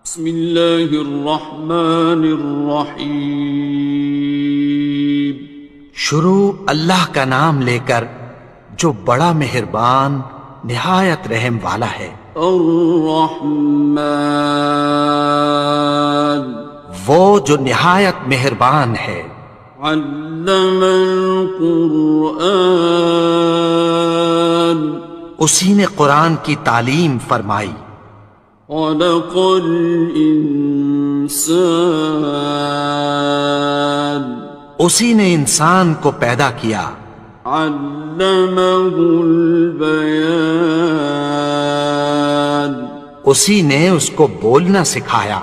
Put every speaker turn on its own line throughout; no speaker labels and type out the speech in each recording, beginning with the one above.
بسم اللہ الرحمن الرحیم۔
شروع اللہ کا نام لے کر جو بڑا مہربان نہایت رحم والا ہے۔
الرحمن،
وہ جو نہایت مہربان ہے۔
علم القرآن،
اسی نے قرآن کی تعلیم فرمائی۔
خلق الانسان،
اسی نے انسان کو پیدا کیا۔
علمہ البیان،
اسی نے اس کو بولنا سکھایا۔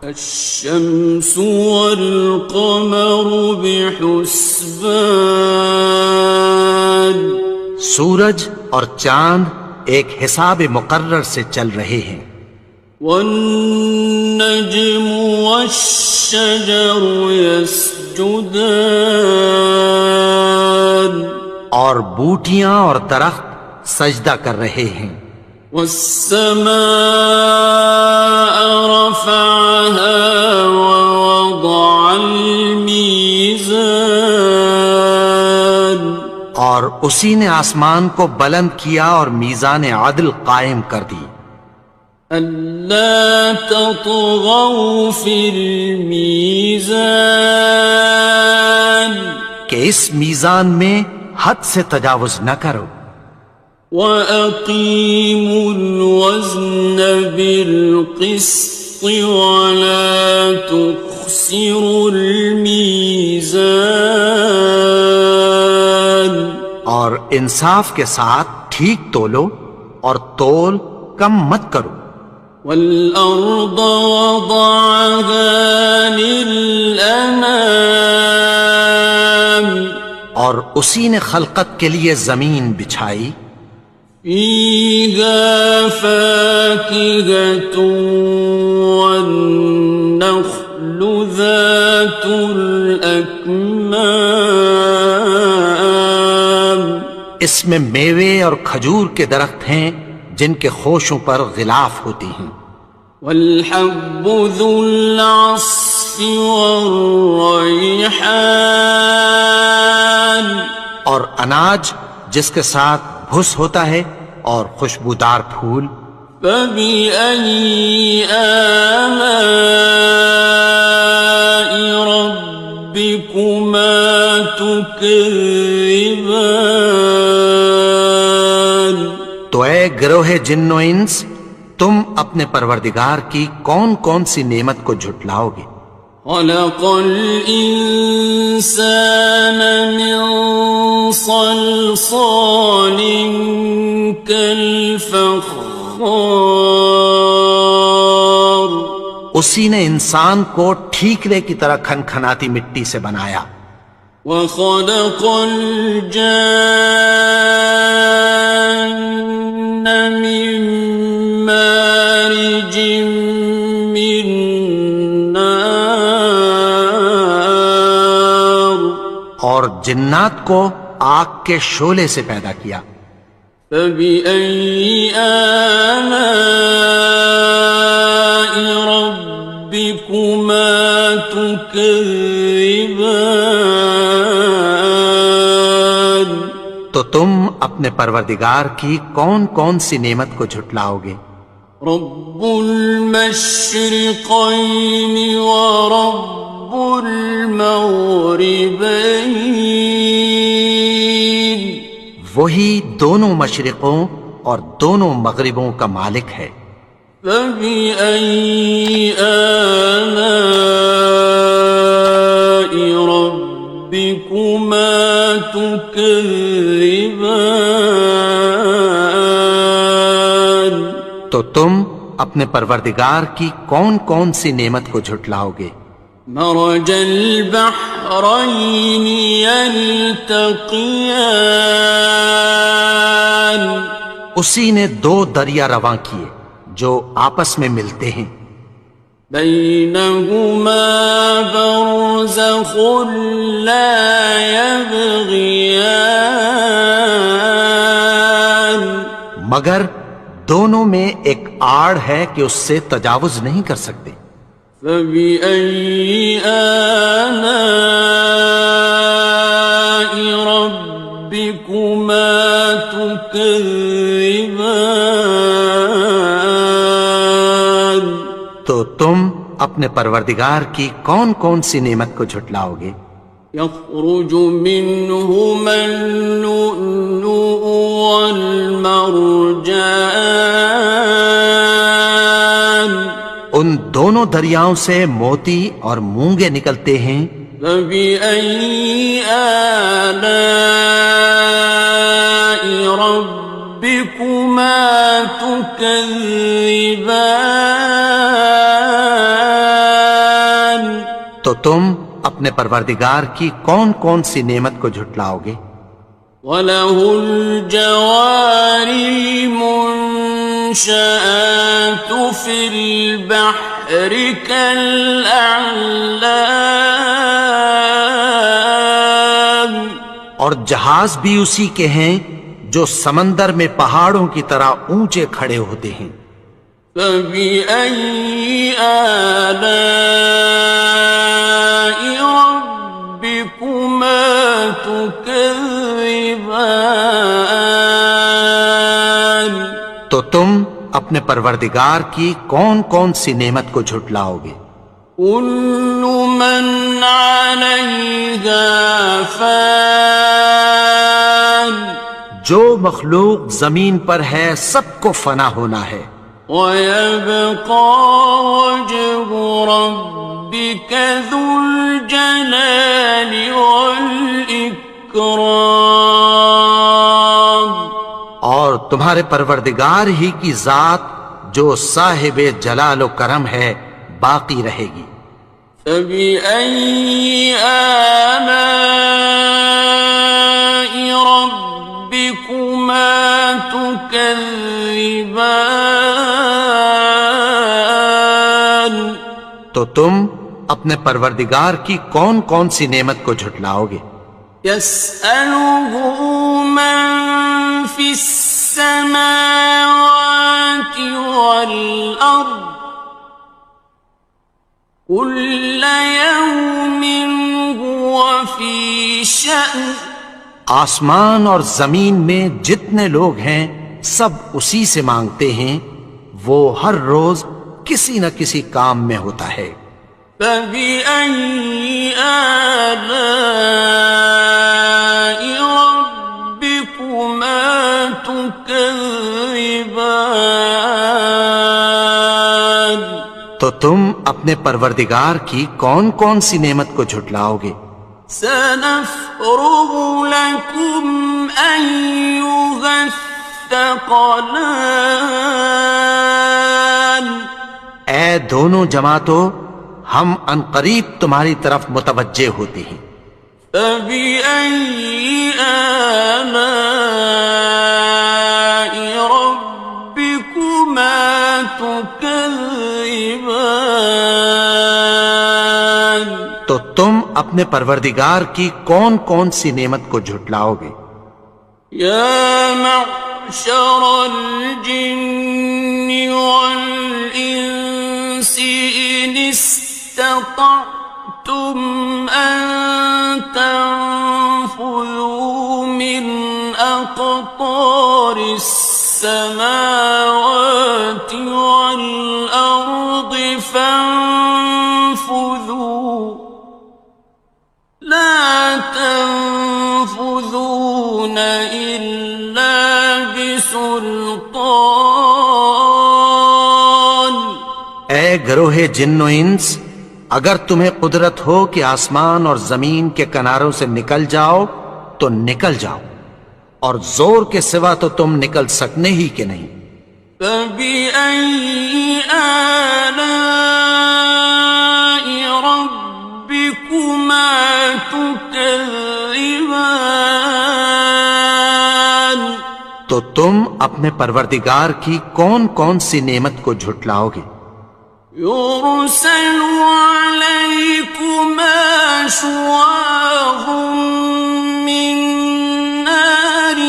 الشمس والقمر بحسبان،
سورج اور چاند ایک حساب مقرر سے چل رہے ہیں۔
والنجم والشجر يسجدان،
اور بوٹیاں اور درخت سجدہ کر رہے ہیں۔
والسماء رفعها ووضع الميزان،
اور اسی نے آسمان کو بلند کیا اور میزان عدل قائم کر دی۔
ألا تطغوا في الميزان،
کہ اس میزان میں حد سے تجاوز نہ کرو۔
وَأَقِيمُوا الْوَزْنَ بِالْقِسْطِ وَلَا تُخْسِرُوا الْمِيزَانَ،
اور انصاف کے ساتھ ٹھیک تولو اور تول کم مت کرو۔
وَالْأَرْضَ وَضَعَهَا لِلْأَنَامِ،
اور اسی نے خلقت کے لیے زمین بچھائی۔
فِيهَا فَاكِهَةٌ وَالنَّخْلُ ذَاتُ الْأَكْمَامِ،
اس میں میوے اور کھجور کے درخت ہیں جن کے خوشوں پر غلاف ہوتی ہیں۔
وَالْحَبُّ ذُو الْعَصْفِ وَالرَّيْحَانِ،
اور اناج جس کے ساتھ بھس ہوتا ہے اور خوشبودار پھول۔
فَبِأَيِّ آلَاءِ رَبِّكُمَا تُكَذِّبَانِ،
تو اے گروہ جن و انس، تم اپنے پروردگار کی کون کون سی نعمت کو جھٹلاؤ گے؟
خَلَقَ الْإِنسَانَ مِنْ صَلْصَالٍ كَالْفَخَّارِ،
اسی نے انسان کو ٹھیکرے کی طرح کھنکھناتی مٹی سے بنایا۔
وَخَلَقَ الْجَانَّ مِن مَّارِجٍ مِّن نَّارٍ،
اور جنات کو آگ کے شعلے سے پیدا کیا۔
فَبِأَيِّ آلَاءِ رَبِّكُمَا تُكَذِّبَانِ،
تو تم اپنے پروردگار کی کون کون سی نعمت کو جھٹلاؤ گے؟
رب المشرقين ورب المغربين،
وہی دونوں مشرقوں اور دونوں مغربوں کا مالک ہے۔
فبأي آلاء ربكما تكذبان،
تو تم اپنے پروردگار کی کون کون سی نعمت کو جھٹلاؤ گے؟
مرج البحرين يلتقيان،
اسی نے دو دریا رواں کیے جو آپس میں ملتے ہیں۔
بينهما برزخ لا يبغيان،
مگر دونوں میں ایک آڑ ہے کہ اس سے تجاوز نہیں کر سکتے۔
فبأي آلاء ربكما تكذبان؟
تو تم اپنے پروردگار کی کون کون سی نعمت کو جھٹلاؤ گے؟
يخرج منهما اللؤلؤ والمرجان،
ان دونوں دریاؤں سے موتی اور مونگے نکلتے ہیں۔
فبأي آلاء ربكما تكذبان؟
تو تم اپنے پروردگار کی کون کون سی نعمت کو جھٹلاؤ گے؟
وَلَهُ الْجَوَارِ الْمُنشَآتُ فِي الْبَحْرِ كَالْأَعْلَامِ،
اور جہاز بھی اسی کے ہیں جو سمندر میں پہاڑوں کی طرح اونچے کھڑے ہوتے ہیں۔
فَبِأَيِّ آلَاءِ رَبِّكُمَا تُكَذِّبَانِ؟
تو تم اپنے پروردگار کی کون کون سی نعمت کو جھٹلاؤ گے؟
كُلُّ مَنْ عَلَيْهَا فَانٍ،
جو مخلوق زمین پر ہے سب کو فنا ہونا ہے۔
وَيَبْقَى وَجْهُ رَبِّكَ ذُو الْجَلَالِ وَالْإِكْرَامِ،
اور تمہارے پروردگار ہی کی ذات جو صاحب جلال و کرم ہے باقی رہے گی۔
فَبِأَيِّ آلَاءِ رَبِّكُمَا تُكَذِّبَانِ؟
تو تم اپنے پروردگار کی کون کون سی نعمت کو جھٹلاؤ گے؟
يَسْأَلُهُ مَن فِي السَّمَاوَاتِ وَالْأَرْضِ كُلَّ يَوْمٍ هُوَ فِي شَأْنٍ،
آسمان اور زمین میں جتنے لوگ ہیں سب اسی سے مانگتے ہیں، وہ ہر روز کسی نہ کسی کام میں ہوتا ہے۔
فَبِأَيِّ آلَاءِ رَبِّكُمَا تُكَذِّبَانِ؟
تو تم اپنے پروردگار کی کون کون سی نعمت کو جھٹلاؤ گے؟
سَنَفْرُغُ لَكُمْ أَيُّهَ الثَّقَلَانِ،
اے دونوں جماعتوں، ہم عنقریب تمہاری طرف متوجہ ہوتے ہیں۔
فَبِأَيِّ آلَاءِ رَبِّكُمَا تُكَذِّبَانِ؟
تو تم اپنے پروردگار کی کون کون سی نعمت کو جھٹلاؤ گے؟
يَا مَعْشَرَ الْجِنِّ وَالْإِنسِ إِنِ اسْتَطَعْتُمْ أَن تَنفُذُوا مِنْ أَقْطَارِ السَّمَاوَاتِ وَالْأَرْضِ فَانفُذُوا لَا تَنفُذُونَ إِلَّا بِسُلْطَانٍ۔
اے گروہ جن و انس، اگر تمہیں قدرت ہو کہ آسمان اور زمین کے کناروں سے نکل جاؤ تو نکل جاؤ، اور زور کے سوا تو تم نکل سکنے ہی کہ نہیں۔
فَبِأَيِّ آلَاءِ رَبِّكُمَا تُكَذِّبَانِ؟
تو تم اپنے پروردگار کی کون کون سی نعمت کو جھٹلاؤ گے؟
يُرْسَلُ عَلَيْكُمَا شُوَاظٌ مِّن نَّارٍ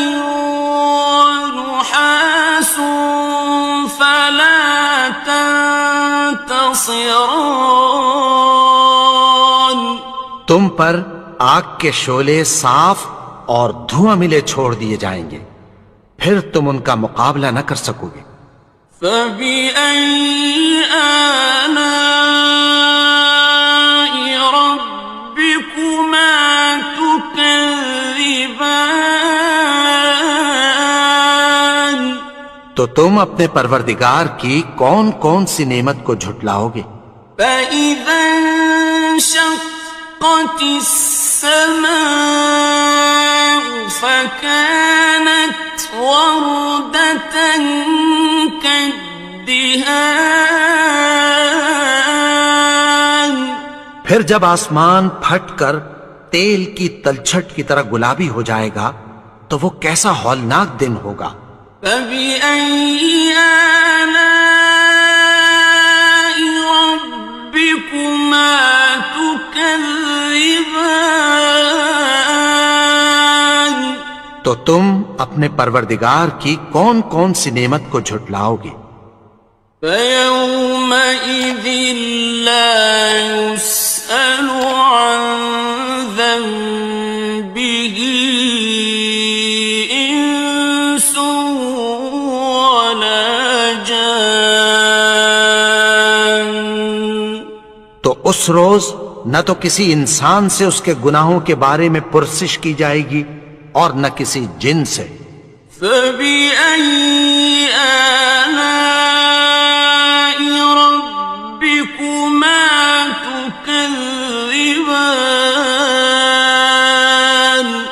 وَنُحَاسٌ خصران.
تم پر آگ کے شعلے صاف اور دھواں ملے چھوڑ دیے جائیں گے، پھر تم ان کا مقابلہ نہ کر سکو گے۔
فبأي آلاء ربكما تكذبان.
تو تم اپنے پروردگار کی کون کون سی نعمت کو جھٹلاؤ گے؟
فإذا انشقت السماء فكانت وردة كالدهان.
پھر جب آسمان پھٹ کر تیل کی تلچھٹ کی طرح گلابی ہو جائے گا تو وہ کیسا ہولناک دن ہوگا۔
فبأي آلاء ربكما تكذبان.
تو تم اپنے پروردگار کی کون کون سی نعمت کو جھٹلاؤ گے؟
فيومئذ لا يسأل عن ذنبه إنس ولا جان.
تو اس روز نہ تو کسی انسان سے اس کے گناہوں کے بارے میں پرسش کی جائے گی اور نہ کسی جن سے۔
فبأي آلاء ربكما تكذبان.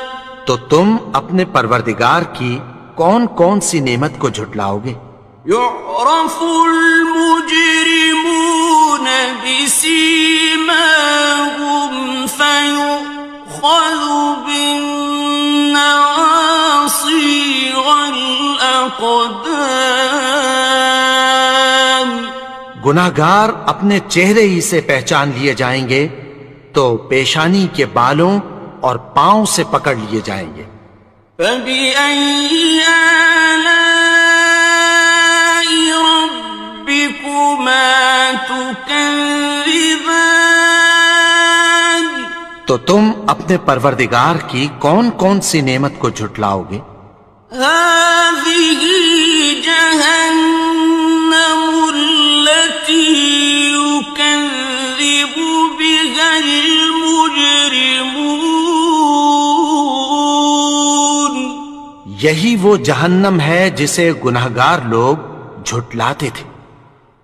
تو تم اپنے پروردگار کی کون کون سی نعمت کو جھٹلاؤ گے؟
يعرف المجرمون بسيماهم فيؤخذ بالنواصي والأقدام.
گناہگار اپنے چہرے ہی سے پہچان لیے جائیں گے تو پیشانی کے بالوں اور پاؤں سے پکڑ لیے جائیں گے۔
فبأي آلاء ربكما تكذبان.
تو تم اپنے پروردگار کی کون کون سی نعمت کو جھٹلاؤ گے؟
هذه جهنم التي يكذب بها المجرمون.
یہی وہ جہنم ہے جسے گناہگار لوگ جھٹلاتے تھے۔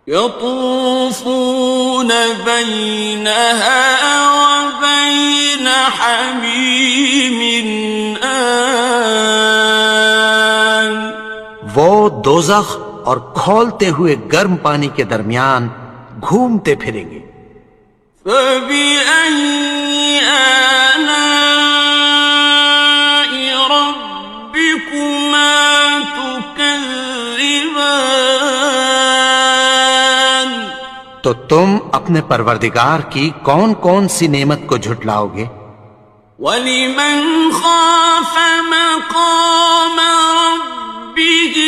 يطوفون بينها وبين حميم آن.
وہ دوزخ اور کھولتے ہوئے گرم پانی کے درمیان گھومتے پھریں گے۔
فبأي آلاء ربكما تكذبان.
تو تم اپنے پروردگار کی کون کون سی نعمت کو جھٹلاؤ گے؟
وَلِمَنْ خَافَ مَقَامَ رَبِّهِ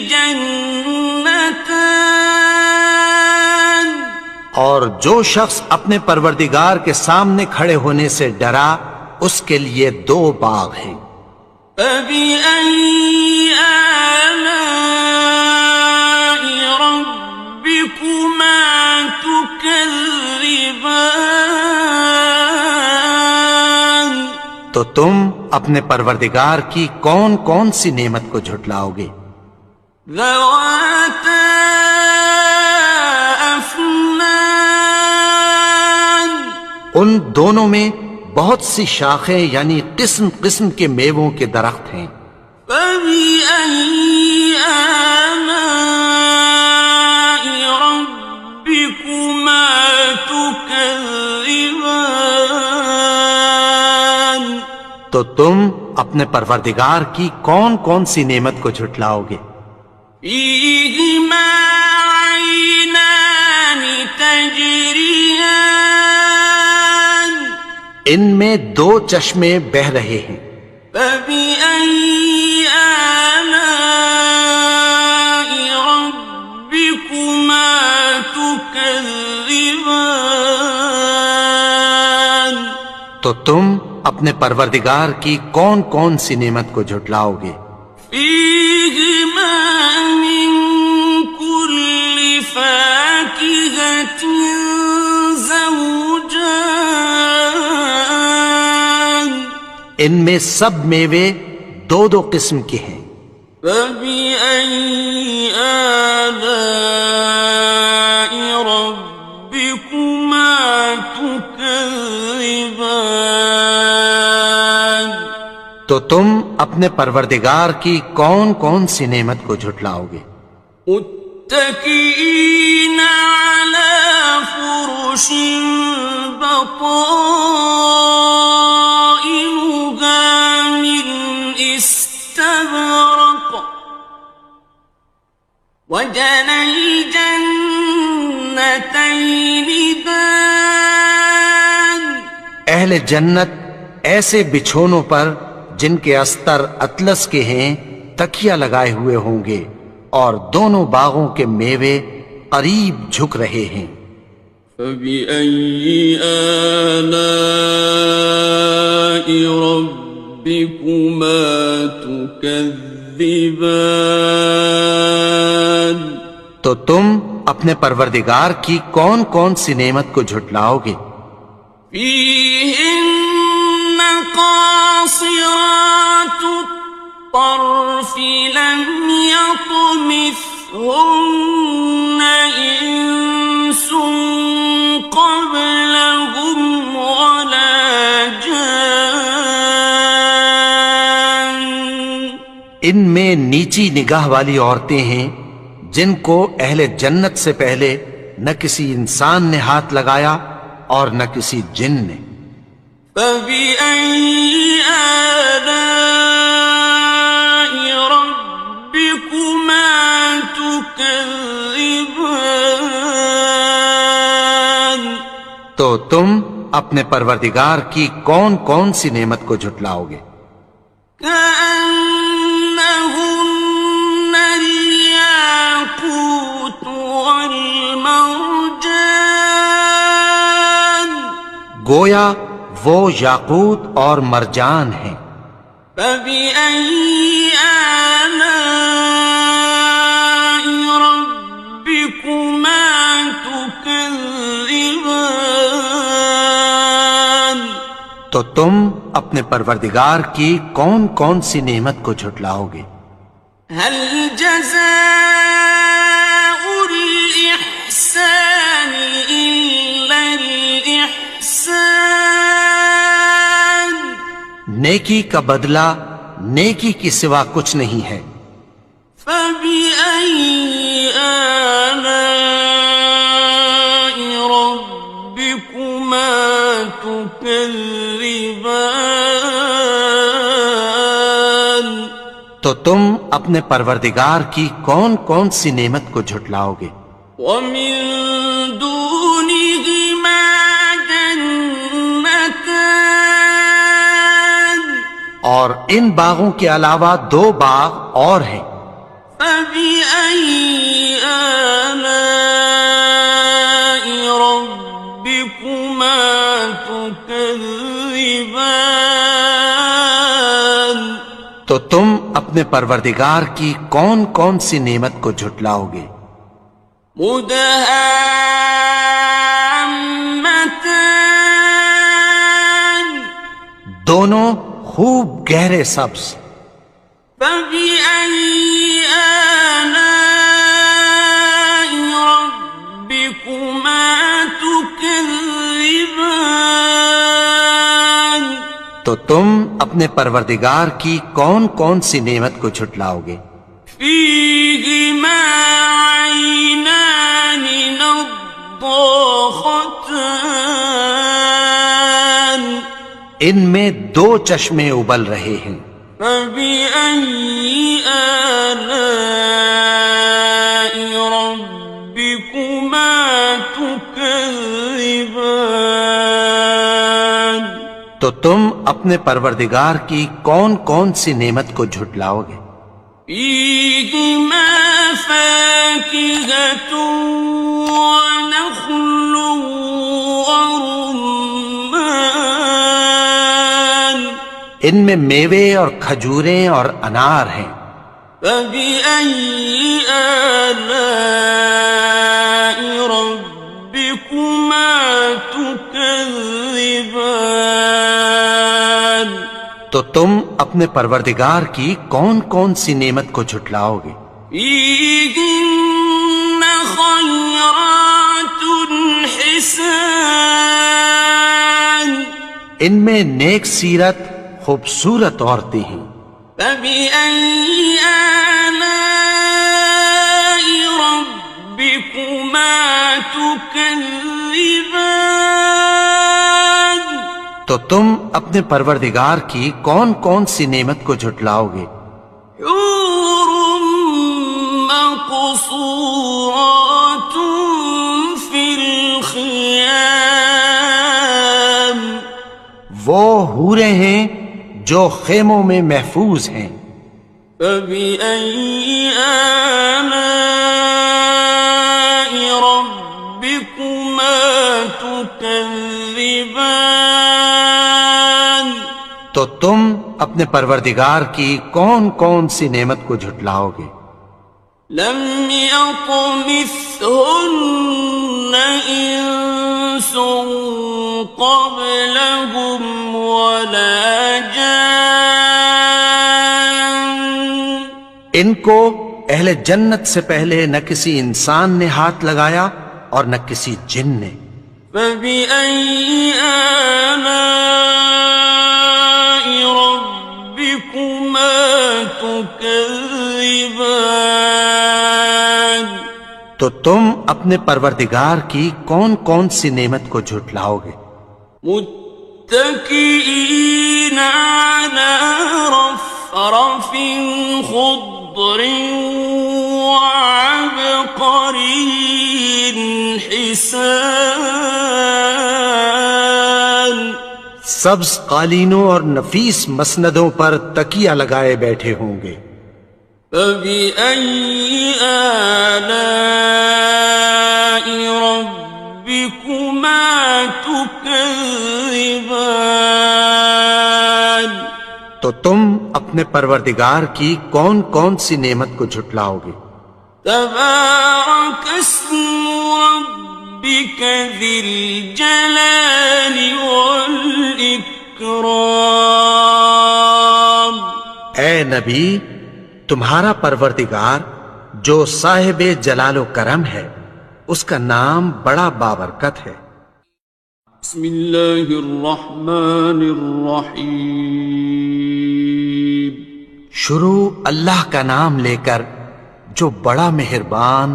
جَنَّتَانِ.
اور جو شخص اپنے پروردگار کے سامنے کھڑے ہونے سے ڈرا اس کے لیے دو باغ ہیں۔
فَبِأَيِّ آلَاءِ رَبِّكُمَا تُكَذِّبَانِ.
تو تم اپنے پروردگار کی کون کون سی نعمت کو جھٹلاؤ گے؟
ذَوَاتَا أَفْنَانٍ.
ان دونوں میں بہت سی شاخیں یعنی قسم قسم کے میووں کے درخت ہیں۔
فَبِأَيِّ آلَاءِ رَبِّكُمَا تُكَذِّبَانِ.
تو تم اپنے پروردگار کی کون کون سی نعمت کو جھٹلاؤ گے؟
فِيهِمَا عَيْنَانِ تَجْرِيَانِ.
ان میں دو چشمے بہہ رہے ہیں۔
فَبِأَيِّ آلَاءِ رَبِّكُمَا تُكَذِّبَانِ. تكذبان
تو تم اپنے پروردگار کی کون کون سی نعمت کو جھٹلاؤ گے؟
فيهما من كل فاكهة زوجان
ان میں سب میوے دو دو قسم کے ہیں۔
فبأي آلاء ربكما تكذبان
تو تم اپنے پروردگار کی کون کون سی نعمت کو جھٹلاؤ گے؟
متكئين على فرش بطائنها من استبرق وجنى الجنتين دان
اہل جنت ایسے بچھونوں پر جن کے استر اطلس کے ہیں تکیہ لگائے ہوئے ہوں گے، اور دونوں باغوں کے میوے قریب جھک رہے ہیں۔
فبأي آلاء ربكما تكذبان
تو تم اپنے پروردگار کی کون کون سی نعمت کو جھٹلاؤ گے؟
فيهن قاصرات الطرف لم يطمثهن إنس قبلهم ولا جان
ان میں نیچی نگاہ والی عورتیں ہیں جن کو اہل جنت سے پہلے نہ کسی انسان نے ہاتھ لگایا اور نہ کسی جن نے۔
فبأي آلاء ربكما تكذبان
تو تم اپنے پروردگار کی کون کون سی نعمت کو جھٹلاؤ گے؟
كأنهن الياقوت والمرجان
گویا وہ یاقوت اور مرجان ہیں۔
فبأي آلاء ربكما تكذبان
تو تم اپنے پروردگار کی کون کون سی نعمت کو جھٹلاؤ گے؟
هل جزاء الإحسان إلا الإحسان
نیکی کا بدلہ نیکی کی سوا کچھ نہیں ہے۔
فبأي آلاء ربكما تكذبان
تو تم اپنے پروردگار کی کون کون سی نعمت کو جھٹلاؤ گے؟
ومن دونهما جنتان
اور ان باغوں کے علاوہ دو باغ اور ہیں۔
فبأي آلاء ربكما تكذبان
تو تم اپنے پروردگار کی کون کون سی نعمت کو جھٹلاؤ گے؟
مدهامتان
دونوں خوب گہرے سبز۔
فبأي آلاء ربكما تكذبان
تو تم اپنے پروردگار کی کون کون سی نعمت کو جھٹلاؤ گے؟
فيهما عينان نضاختان
ان میں دو چشمے ابل رہے ہیں۔
فبأي آلاء ربكما تكذبان
تو تم اپنے پروردگار کی کون کون سی نعمت کو جھٹلاؤ گے؟
فيهما فاكهة ونخل ورمان
ان میں میوے اور کھجوریں اور انار ہیں.
فبأي آلاء ربكما تكذبان
تو تم اپنے پروردگار کی کون کون سی نعمت کو جھٹلاؤ گے؟
فيهن خيرات حسان
ان میں نیک سیرت خوبصورت عورتیں ہیں.
فبأي آلاء ربكما تكذبان
تو تم اپنے پروردگار کی کون کون سی نعمت کو جھٹلاؤ گے؟
حور مقصورات في الخيام
وہ حوریں ہیں جو خیموں میں محفوظ ہیں.
فبأي آلاء ربكما تكذبان
تو تم اپنے پروردگار کی کون کون سی نعمت کو جھٹلاؤ گے؟
لم يطمثهن إنس قبلهم ولا جان
ان کو اہل جنت سے پہلے نہ کسی انسان نے ہاتھ لگایا اور نہ کسی جن نے.
فبأي آلاء ربكما تكذبان
تو تم اپنے پروردگار کی کون کون سی نعمت کو جھٹلاؤ گے؟
متكئين على رفرف خضر وعبقري حسان
سبز قالینوں اور نفیس مسندوں پر تکیہ لگائے بیٹھے ہوں گے.
فبأي آلاء ربكما تكذبان
تو تم اپنے پروردگار کی کون کون سی نعمت کو جھٹلاؤ گے؟
تبارك اسم ربك ذي الجلال والإكرام
اے نبی، تمہارا پروردگار جو صاحب جلال و کرم ہے اس کا نام بڑا بابرکت ہے.
بسم اللہ الرحمن الرحیم
شروع اللہ کا نام لے کر جو بڑا مہربان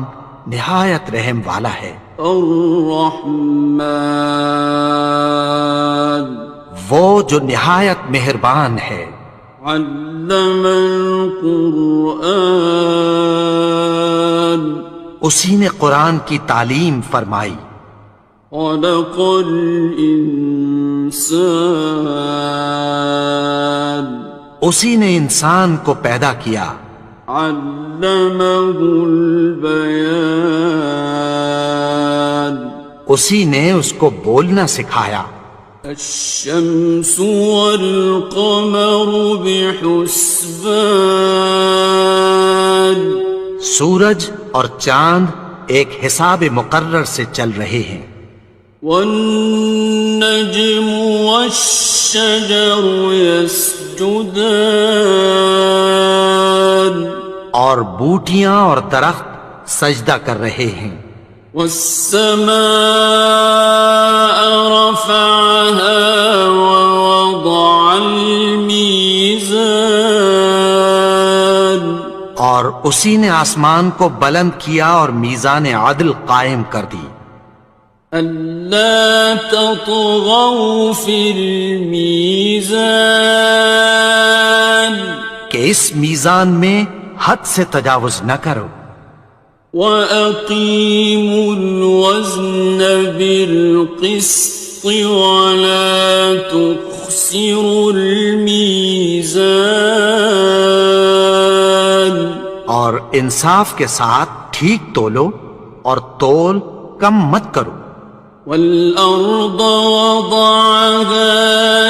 نہایت رحم والا ہے.
الرحمن
وہ جو نہایت مہربان ہے.
علم القرآن
اسی نے قرآن کی تعلیم فرمائی.
خلق الانسان
اسی نے انسان کو پیدا کیا.
علمہ البیان
اسی نے اس کو بولنا سکھایا.
الشمس والقمر بحسبان
سورج اور چاند ایک حساب مقرر سے چل رہے ہیں.
والنجم والشجر يسجدان
اور بوٹیاں اور درخت سجدہ کر رہے ہیں.
والسماء رفعها ووضع الميزان
اور اسی نے آسمان کو بلند کیا اور میزان عدل قائم کر دی.
ألا تطغوا في الميزان
کہ اس میزان میں حد سے تجاوز نہ کرو.
وَأَقِيمُوا الْوَزْنَ بِالْقِسْطِ وَلَا تُخْسِرُوا الْمِيزَانَ
اور انصاف کے ساتھ ٹھیک تولو اور تول کم مت کرو.
والأرض وضعها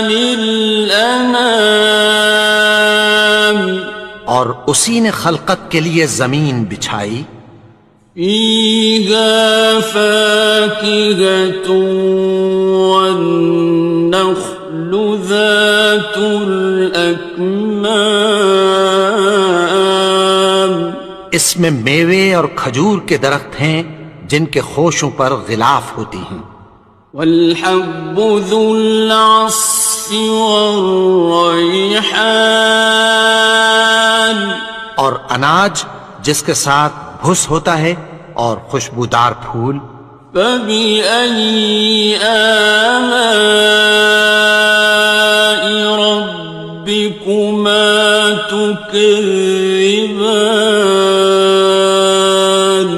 للأنام
اور اسی نے خلقت کے لیے زمین بچھائی.
فيها فاكهة والنخل ذات الأكمام
اس میں میوے اور کھجور کے درخت ہیں جن کے خوشوں پر غلاف ہوتی ہیں.
والحب ذو العصف والريحان
اور اناج جس کے ساتھ بھس ہوتا ہے اور خوشبودار پھول.
فبأي آلاء ربكما تكذبان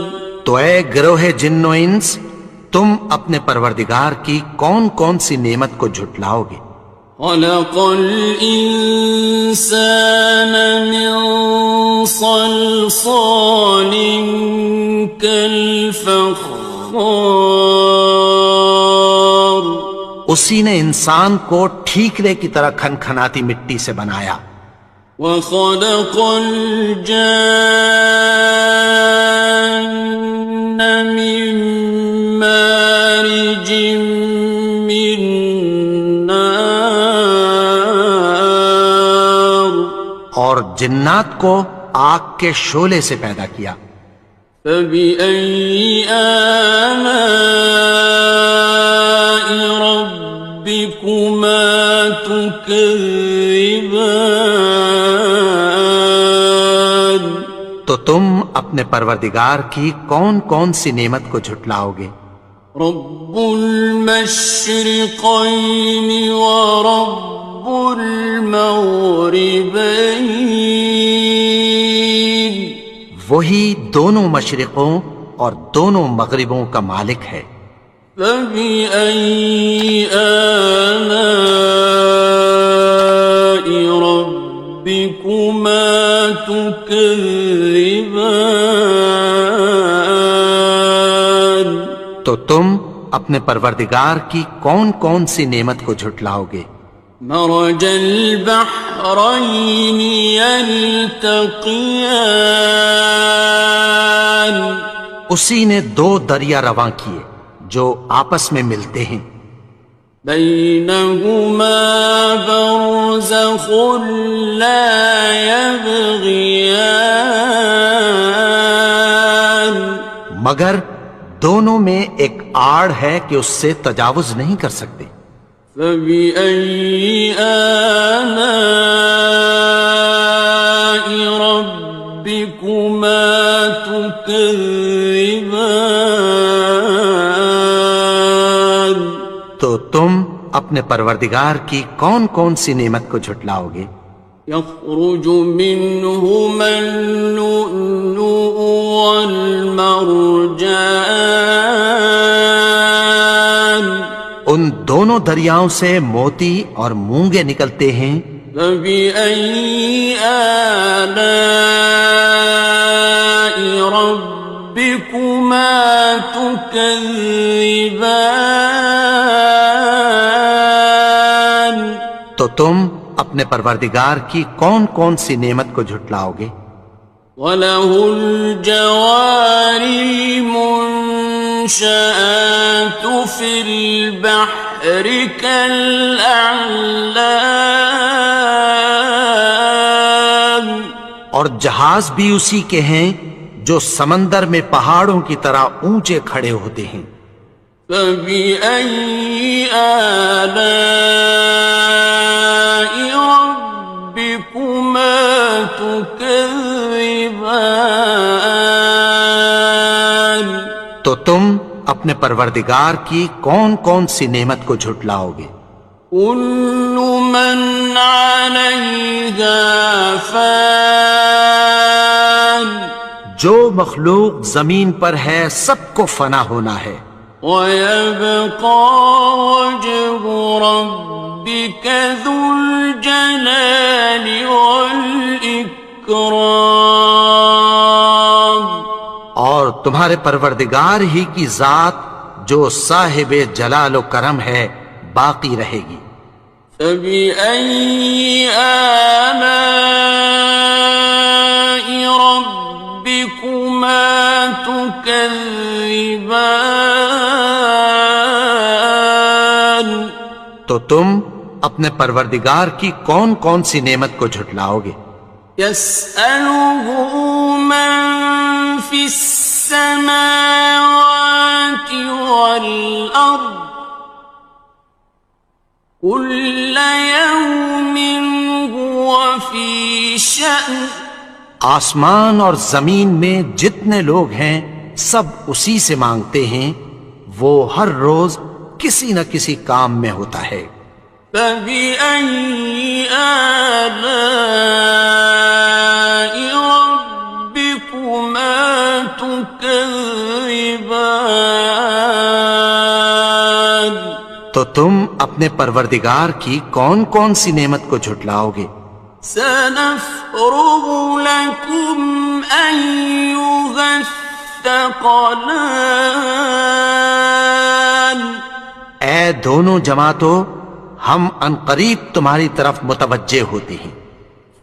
تو اے گروہ جن و انس، تم اپنے پروردگار کی کون کون سی نعمت کو جھٹلاؤ گے؟
خلق الإنسان من صلصال كالفخار
اسی نے انسان کو ٹھیکرے کی طرح کھنکھناتی مٹی سے بنایا.
وخلق الجان من مارج من نار
اور جنات کو آگ کے شعلے سے پیدا کیا.
فبأي آلاء ربكما تكذبان
تو تم اپنے پروردگار کی کون کون سی نعمت کو جھٹلاؤ گے؟
رب المشرقين ورب المغربين
وہی دونوں مشرقوں اور دونوں مغربوں کا مالک ہے.
فبأي آلاء ربكما تكذبان
تو تم اپنے پروردگار کی کون کون سی نعمت کو جھٹلاؤ گے؟
مرج البحرين يلتقيان
اسی نے دو دریا رواں کیے جو آپس میں ملتے ہیں.
بينهما برزخ لا يبغيان
مگر دونوں میں ایک آڑ ہے کہ اس سے تجاوز نہیں کر سکتے.
فبأي آلاء ربكما تكذبان
تو تم اپنے پروردگار کی کون کون سی نعمت کو جھٹلاؤ گے؟
يخرج منهما اللؤلؤ والمرجان
ان دونوں دریاؤں سے موتی اور مونگے نکلتے ہیں.
فبأي آلاء ربكما تكذبان
تو تم اپنے پروردگار کی کون کون سی نعمت کو جھٹلاؤ گے؟
وَلَهُ الْجَوَارِ الْمُنشَآتُ فِي الْبَحْرِ كَالْأَعْلَامِ
اور جہاز بھی اسی کے ہیں جو سمندر میں پہاڑوں کی طرح اونچے کھڑے ہوتے ہیں.
فَبِأَيِّ آلَاءِ رَبِّكُمَا تُكَذِّبَانِ
تو تم اپنے پروردگار کی کون کون سی نعمت کو جھٹلاؤ گے؟
كُلُّ مَنْ عَلَيْهَا فَانٍ
جو مخلوق زمین پر ہے سب کو فنا ہونا ہے.
وَيَبْقَى وَجْهُ رَبِّكَ ذُو الْجَلَالِ وَالْإِكْرَامِ
تمہارے پروردگار ہی کی ذات جو صاحب جلال و کرم ہے باقی رہے گی۔
فبأي آلاء ربكما تكذبان؟
تو تم اپنے پروردگار کی کون کون سی نعمت کو جھٹلاؤ گے؟
يسأله من في السماوات والأرض كل يوم هو في شأن۔
آسمان اور زمین میں جتنے لوگ ہیں سب اسی سے مانگتے ہیں، وہ ہر روز کسی نہ کسی کام میں ہوتا ہے۔
فبأي آلاء ربكما تكذبان؟
تو تم اپنے پروردگار کی کون کون سی نعمت کو جھٹلاؤ گے؟
سنفرغ لكم أيها الثقلان۔
اے دونوں جماعتوں، ہم عنقریب تمہاری طرف متوجہ ہوتے ہیں۔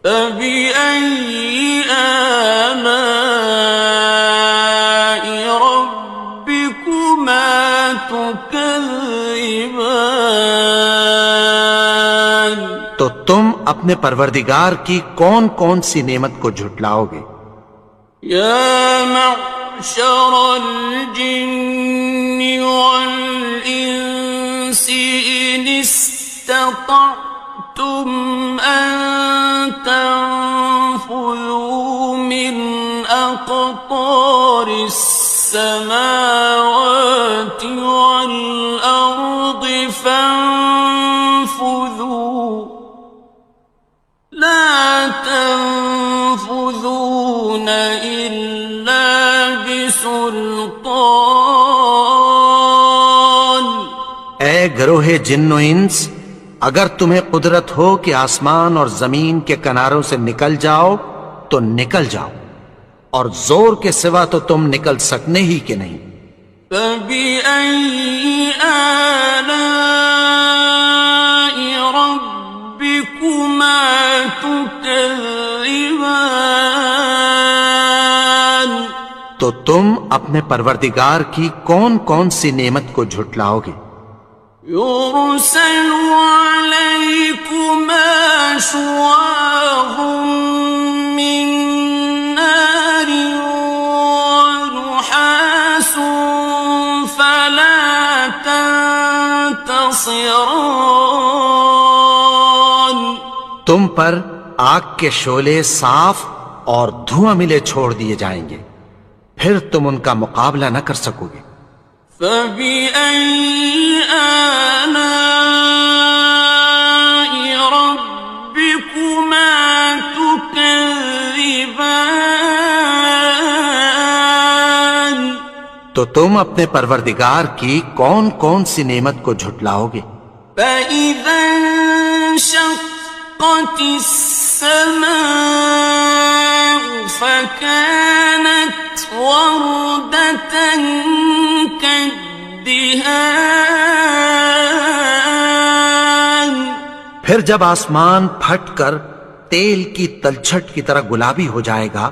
فبأي آلاء ربكما تكذبان؟
تو تم اپنے پروردگار کی کون کون سی نعمت کو جھٹلاؤ گے؟
يا معشر الجن والإنس إن استطعتم أن تنفذوا من أقطار السماوات والأرض فانفذوا لا تنفذون إلا بسلطان۔
اے گروہ جن و انس، اگر تمہیں قدرت ہو کہ آسمان اور زمین کے کناروں سے نکل جاؤ تو نکل جاؤ، اور زور کے سوا تو تم نکل سکنے ہی کہ نہیں۔
فبأي آلاء ربكما تكذبان؟
تو تم اپنے پروردگار کی کون کون سی نعمت کو جھٹلاؤ گے؟
يرسل عليكما شواظ من نار ونحاس فلا تنتصران۔
تم پر آگ کے شعلے صاف اور دھواں ملے چھوڑ دیے جائیں گے، پھر تم ان کا مقابلہ نہ کر سکو گے۔
فبأي آلاء ربكما تكذبان؟
تو تم اپنے پروردگار کی کون کون سی نعمت کو جھٹلاؤ گے؟
فإذا انشقت السماء فكانت وردة كالدهان۔
پھر جب آسمان پھٹ کر تیل کی تلچھٹ کی طرح گلابی ہو جائے گا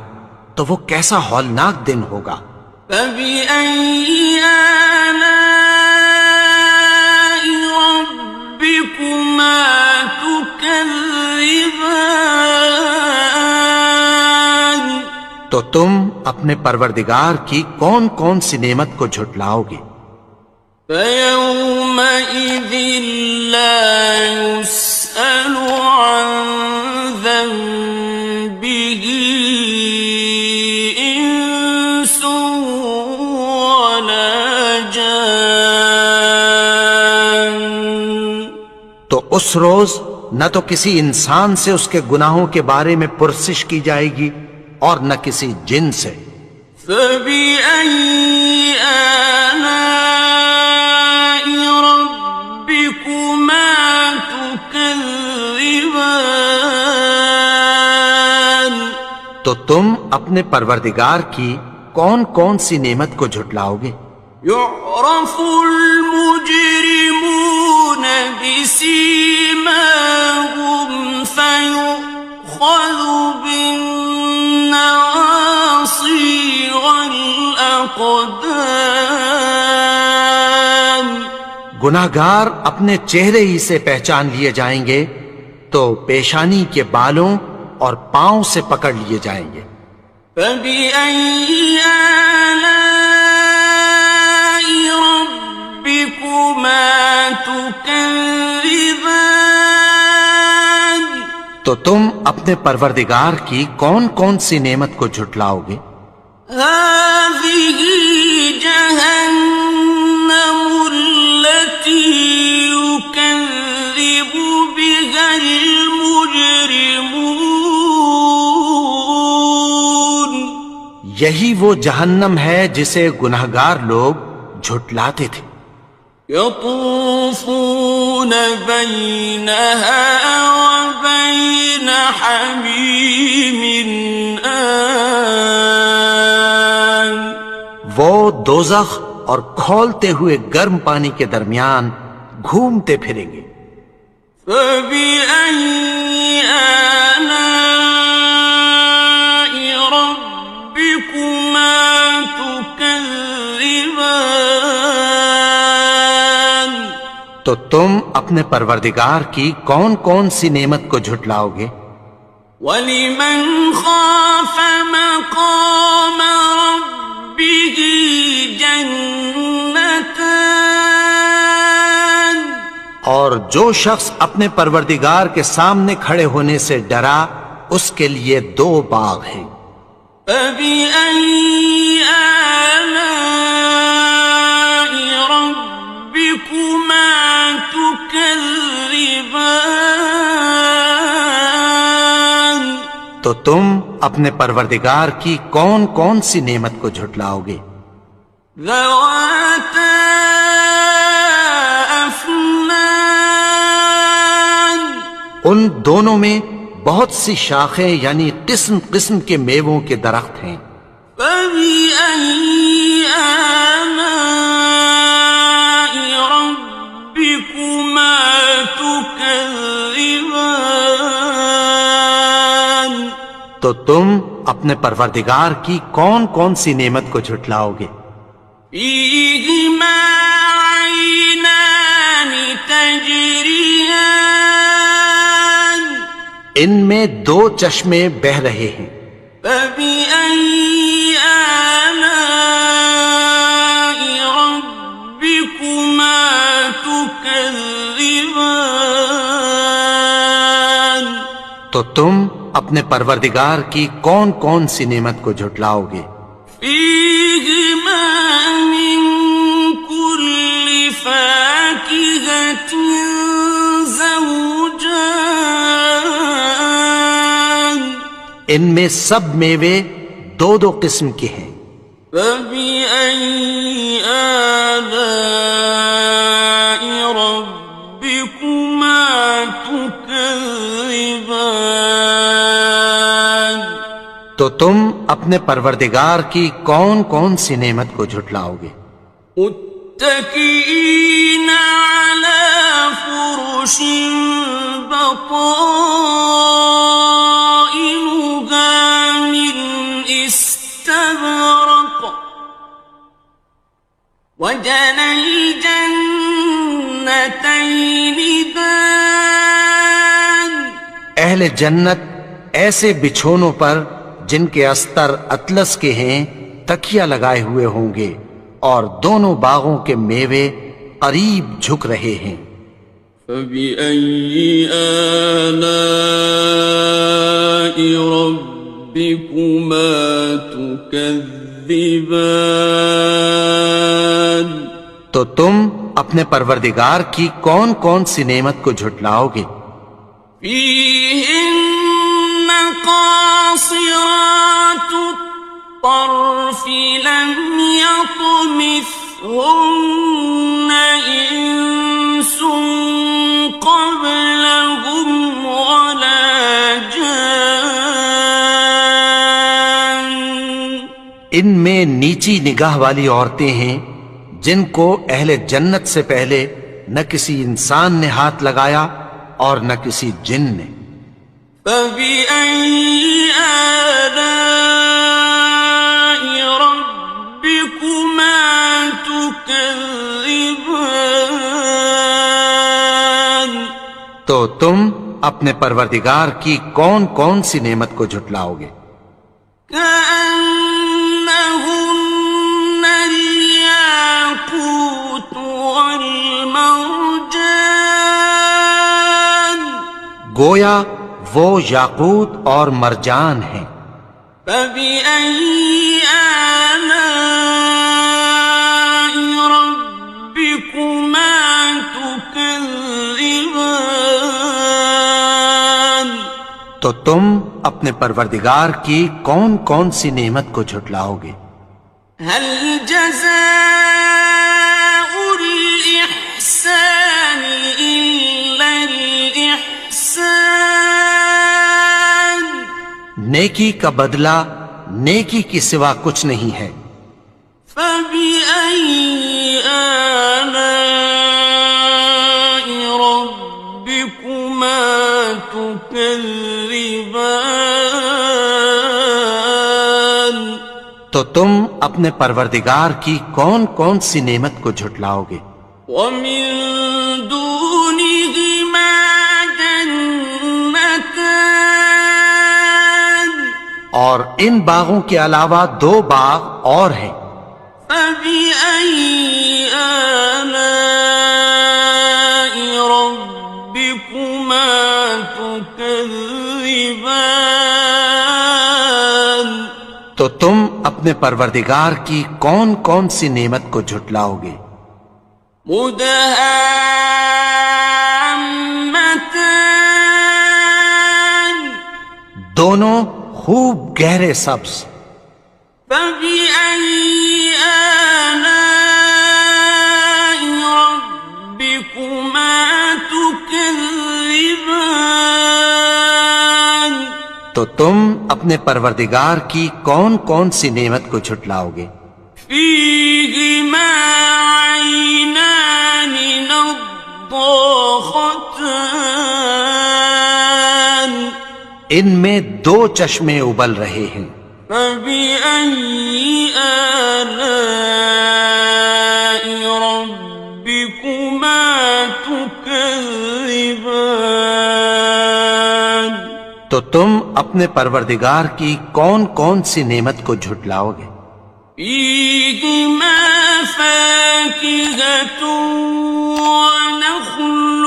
تو وہ کیسا ہولناک دن ہوگا۔
فبأي آلاء ربكما تكذبان؟
تو تم اپنے پروردگار کی کون کون سی نعمت کو جھٹلاؤ گے؟
فيومئذ لا يسأل عن ذنبه إنس ولا جان۔
تو اس روز نہ تو کسی انسان سے اس کے گناہوں کے بارے میں پرسش کی جائے گی اور نہ کسی جن سے۔
فبأي آلاء ربكما تكذبان؟
تو تم اپنے پروردگار کی کون کون سی نعمت کو جھٹلاؤ گے؟
يعرف المجرمون بسيماهم فيؤخذ بالنواصي والأقدام
گناہگار اپنے چہرے ہی سے پہچان لیے جائیں گے تو پیشانی کے بالوں اور پاؤں سے پکڑ لیے جائیں گے۔
فَبِأَيِّ آلَاءِ رَبِّكُمَا تُكَذِّبَانِ
تو تم اپنے پروردگار کی کون کون سی نعمت کو جھٹلاؤ گے؟
هَٰذِهِ جَهَنَّمُ الَّتِي يُكَذِّبُ بِهَا الْمُجْرِمُونَ
یہی وہ جہنم ہے جسے گناہگار لوگ جھٹلاتے تھے۔
يطوفون بينها وبين حميم آن
وہ دوزخ اور کھولتے ہوئے گرم پانی کے درمیان گھومتے پھریں گے۔
فبأي آلاء ربكما تكذبان
تو تم اپنے پروردگار کی کون کون سی نعمت کو جھٹلاؤ گے؟
وَلِمَنْ خَافَ مَقَامَ رَبِّهِ جَنَّتَانِ
اور جو شخص اپنے پروردگار کے سامنے کھڑے ہونے سے ڈرا اس کے لیے 2 باغ ہیں۔
فَبِأَيِّ آلَاءِ رَبِّكُمَا تُكَذِّبَانِ
تو تم اپنے پروردگار کی کون کون سی نعمت کو جھٹلاؤ گے؟
ذَوَاتَا أَفْنَانٍ
ان دونوں میں بہت سی شاخیں یعنی قسم قسم کے میووں کے درخت ہیں۔
فَبِأَيِّ آلَاءِ رَبِّكُمَا تُكَذِّبَانِ
تو تم اپنے پروردگار کی کون کون سی نعمت کو جھٹلاؤ گے؟
فِيهِمَا عَيْنَانِ تَجْرِيَانِ
ان میں 2 چشمے بہہ رہے ہیں۔
فَبِأَيِّ آلَاءِ رَبِّكُمَا تُكَذِّبَانِ
تو تم اپنے پروردگار کی کون کون سی نعمت کو جھٹلاؤ گے؟
فِيهِمَا مِن كُلِّ فَاكِهَةٍ زَوْجَانِ
ان میں سب میوے 2 قسم کے ہیں۔
فَبِأَيِّ آلَاءِ رَبِّكُمَا تُكَذِّبَانِ
تو تم اپنے پروردگار کی کون کون سی نعمت کو جھٹلاؤ گے؟
متكئين على فرش بطائنها من استبرق وجنى الجنتين دان
اہل جنت ایسے بچھونوں پر جن کے استر اطلس کے ہیں تکیہ لگائے ہوئے ہوں گے اور دونوں باغوں کے میوے قریب جھک رہے ہیں۔
فَبِأَيِّ آلَاءِ رَبِّكُمَا تُكَذِّبَانِ
تو تم اپنے پروردگار کی کون کون سی نعمت کو جھٹلاؤ گے؟
فِيهِنَّ قَاصِرَاتُ الطَّرْفِ لَمْ يَطْمِثْهُنَّ إِنسٌ قَبْلَهُمْ وَلَا جَانٌّ
ان میں نیچی نگاہ والی عورتیں ہیں جن کو اہل جنت سے پہلے نہ کسی انسان نے ہاتھ لگایا اور نہ کسی جن نے۔
فَبِأَيِّ آلَاءِ رَبِّكُمَا تُكَذِّبَانِ؟
تو تم اپنے پروردگار کی کون کون سی نعمت کو جھٹلاؤ گے؟
كأنهن الياقوت والمرجان،
گویا وہ یاقوت اور مرجان ہیں۔
فبأي آلاء ربكما تكذبان؟
تو تم اپنے پروردگار کی کون کون سی نعمت کو جھٹلاؤ گے؟
هل جزاء الإحسان إلا الإحسان؟
نیکی کا بدلہ نیکی کی سوا کچھ نہیں ہے۔
فبأي آلاء ربكما تكذبان؟
تو تم اپنے پروردگار کی کون کون سی نعمت کو جھٹلاؤ گے؟
ومن دونهما جنتان،
اور ان باغوں کے علاوہ دو باغ اور ہیں۔
فبأي آلاء ربكما تكذبان؟
تو تم اپنے پروردگار کی کون کون سی نعمت کو جھٹلاؤ گے؟
مدهامتان،
دونوں خوب گہرے سبز۔
فبأي آلاء ربكما تكذبان؟
تو تم اپنے پروردگار کی کون کون سی نعمت کو جھٹلاؤ گے؟
فيهما عينان نضاختان،
ان میں دو چشمے ابل رہے ہیں۔
فبأي آلاء ربكما تكذبان؟
تو تم اپنے پروردگار کی کون کون سی نعمت کو جھٹلاؤ گے؟
فيهما فاكهة ونخل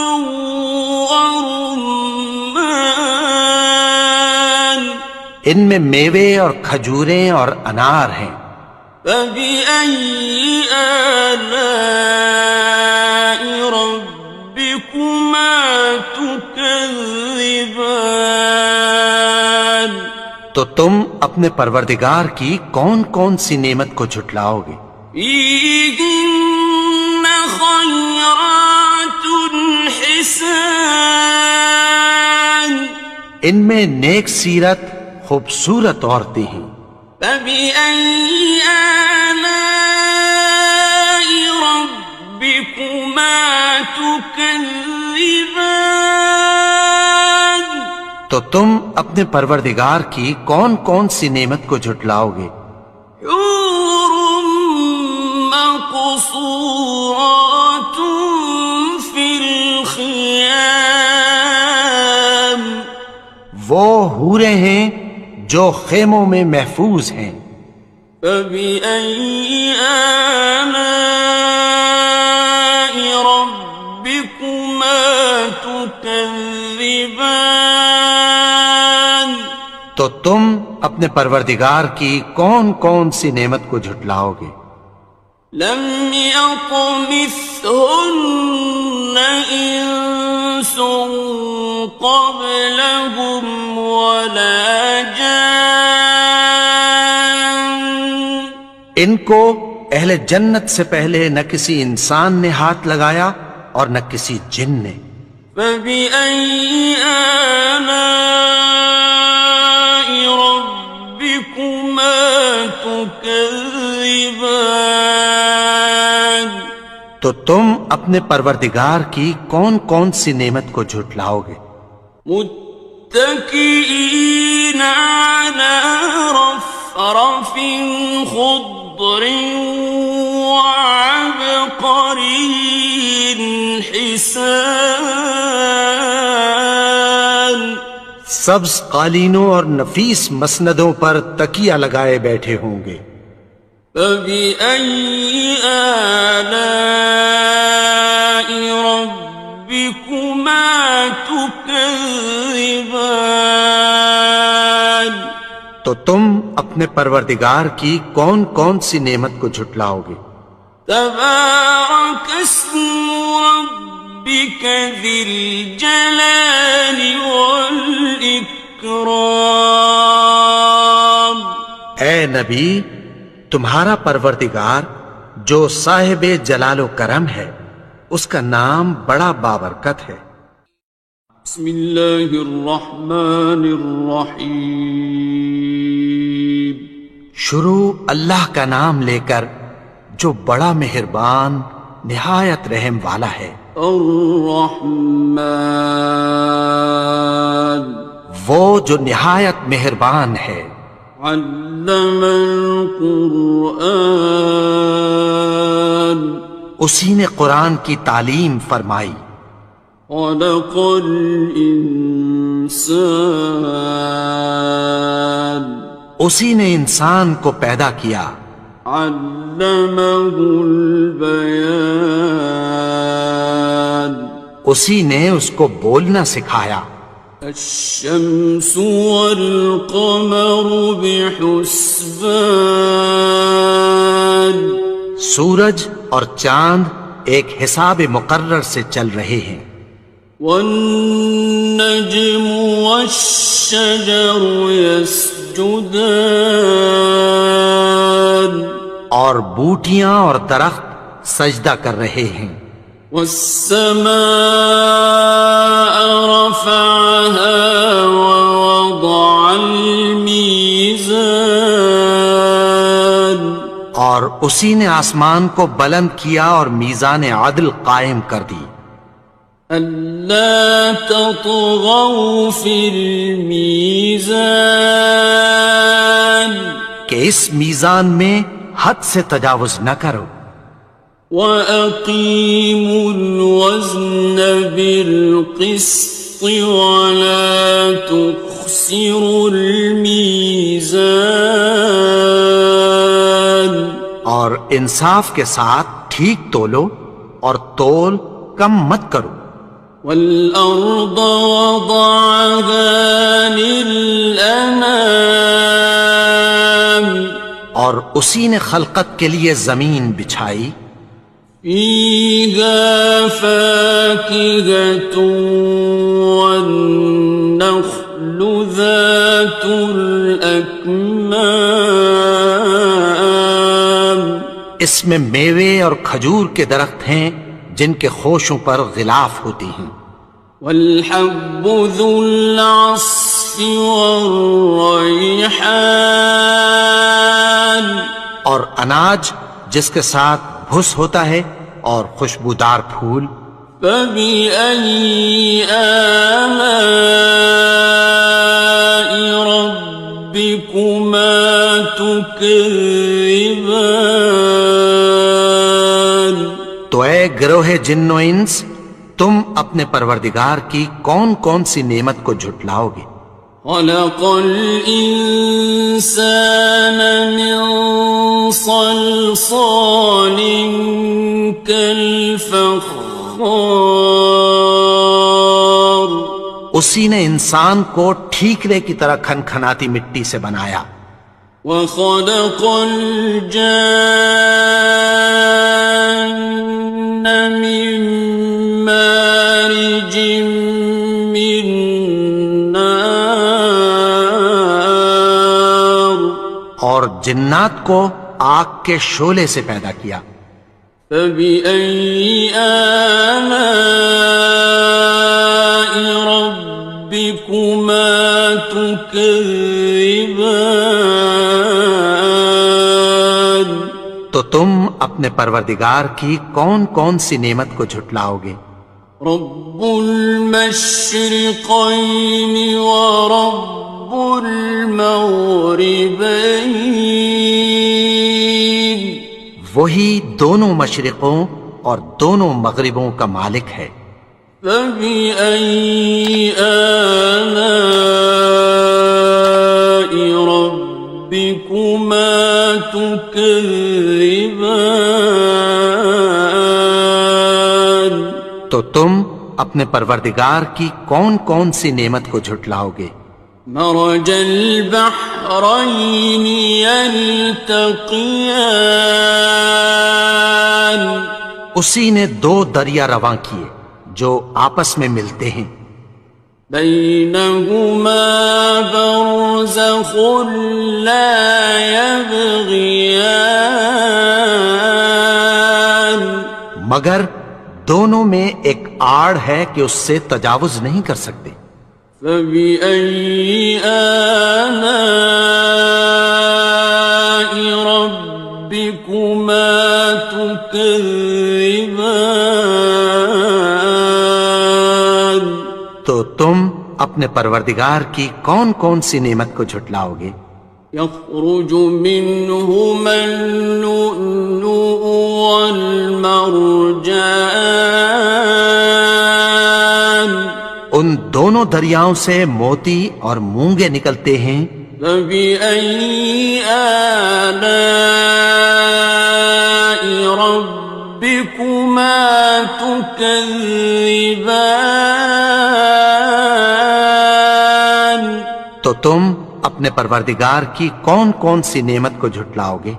ورمان،
ان میں میوے اور کھجوریں اور انار ہیں۔
فبأي آلاء ربكما تكذبان؟
تو تم اپنے پروردگار کی کون کون سی نعمت کو جھٹلاؤ گے؟
فيهن خيرات حسان،
ان میں نیک سیرت خوبصورت عورتیں ہیں۔
فبأي آلاء ربكما تكذبان؟
تو تم اپنے پروردگار کی کون کون سی نعمت کو جھٹلاؤ گے؟
حور مقصورات في الخيام،
وہ حوریں ہیں جو خیموں میں محفوظ ہیں۔
فبأي آلاء ربكما تكذبان؟
تو تم اپنے پروردگار کی کون کون سی نعمت کو جھٹلاؤ گے؟
لم يطمثهن إنس قبلهم ولا جان،
ان کو اہل جنت سے پہلے نہ کسی انسان نے ہاتھ لگایا اور نہ کسی جن نے۔
فبأي آلاء ربكما تكذبان
تو تم اپنے پروردگار کی کون کون سی نعمت کو جھٹلاؤ گے؟
متكئين على رفرف خضر وعبقري حسان
سبز قالینوں اور نفیس مسندوں پر تکیہ لگائے بیٹھے ہوں گے۔
فبأي آلاء ربكما تكذبان
تو تم اپنے پروردگار کی کون کون سی نعمت کو جھٹلاؤ گے؟
تبارك اسم ربك ذي الجلال والإكرام
اے نبی، تمہارا پروردگار جو صاحب جلال و کرم ہے، اس کا نام بڑا بابرکت ہے۔
بسم اللہ الرحمن الرحیم
شروع اللہ کا نام لے کر جو بڑا مہربان نہایت رحم والا ہے۔
الرحمن
وہ جو نہایت مہربان ہے۔
علم القرآن
اسی نے قرآن کی تعلیم فرمائی۔
خلق الانسان
اسی نے انسان کو پیدا کیا۔
علمہ البیان
اسی نے اس کو بولنا سکھایا۔
الشمس والقمر بحسبان
سورج اور چاند ایک حساب مقرر سے چل رہے ہیں۔
والنجم والشجر يسجدان
اور بوٹیاں اور درخت سجدہ کر رہے ہیں۔
والسماء رفعها ووضع الميزان
اور اسی نے آسمان کو بلند کیا اور میزان عدل قائم کر دی۔
ألا تطغوا في الميزان
کہ اس میزان میں حد سے تجاوز نہ کرو۔
وَأَقِيمُوا الْوَزْنَ بِالْقِسْطِ وَلَا تُخْسِرُوا الْمِيزَانَ
اور انصاف کے ساتھ ٹھیک تولو اور تول کم مت کرو۔
وَالْأَرْضَ وَضَعَهَا لِلْأَنَامِ
اور اسی نے خلقت کے لیے زمین بچھائی۔
فِيهَا فَاكِهَةٌ وَالنَّخْلُ ذَاتُ الْأَكْمَامِ
اس میں میوے اور کھجور کے درخت ہیں جن کے خوشوں پر غلاف ہوتی ہیں۔
وَالْحَبُّ ذُو الْعَصْفِ وَالرَّيْحَانِ
اور اناج جس کے ساتھ بھس ہوتا ہے اور خوشبودار پھول۔
فَبِأَيِّ آلَاءِ رَبِّكُمَا تُكَذِّبَانِ
تو اے گروہ جن و انس، تم اپنے پروردگار کی کون کون سی نعمت کو جھٹلاؤ گے؟
خَلَقَ الْإِنسَانَ مِنْ صَلْصَالٍ كَالْفَخَّارِ
اسی نے انسان کو ٹھیکرے کی طرح کھنکھناتی مٹی سے بنایا۔
وَخَلَقَ الْجَانَّ مِن مَّارِجٍ مِّن نَّارٍ
اور جنات کو آگ کے شعلے سے پیدا کیا۔
فَبِأَيِّ آلَاءِ رَبِّكُمَا تُكَذِّبَانِ
اپنے پروردگار کی کون کون سی نعمت کو جھٹلاؤ گے؟
رب المشرقين ورب المغربين
وہی دونوں مشرقوں اور دونوں مغربوں کا مالک ہے۔
فبأي آلاء ربكما تكذبان
تو تم اپنے پروردگار کی کون کون سی نعمت کو جھٹلاؤ گے؟
مرج البحرين يلتقيان
اسی نے دو دریا رواں کیے جو آپس میں ملتے ہیں،
بينهما برزخ لا يبغيان
مگر دونوں میں ایک آڑ ہے کہ اس سے تجاوز نہیں کر سکتے۔
فبأي آلاء ربكما تكذبان
تو تم اپنے پروردگار کی کون کون سی نعمت کو جھٹلاؤ گے؟
يخرج منهما اللؤلؤ والمرجان
ان دونوں دریاؤں سے موتی اور مونگے نکلتے ہیں۔
فبأي آلاء ربكما تكذبان
تو تم اپنے پروردگار کی کون کون سی نعمت کو جھٹلاؤ گے؟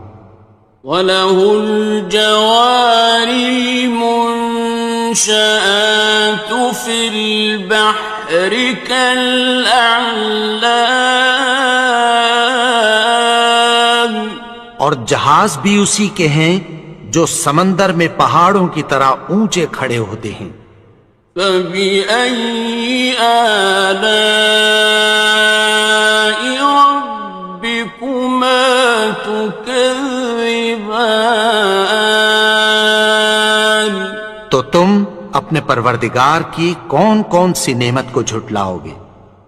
وَلَهُ الْجَوَارِ الْمُنشَآتُ فِي الْبَحْرِ كَالْأَعْلَامِ
اور جہاز بھی اسی کے ہیں جو سمندر میں پہاڑوں کی طرح اونچے کھڑے ہوتے ہیں۔
فَبِأَيِّ آلَاءِ رَبِّكُمَا تُكَذِّبَانِ
تو تم اپنے پروردگار کی کون کون سی نعمت کو جھٹلاؤ گے؟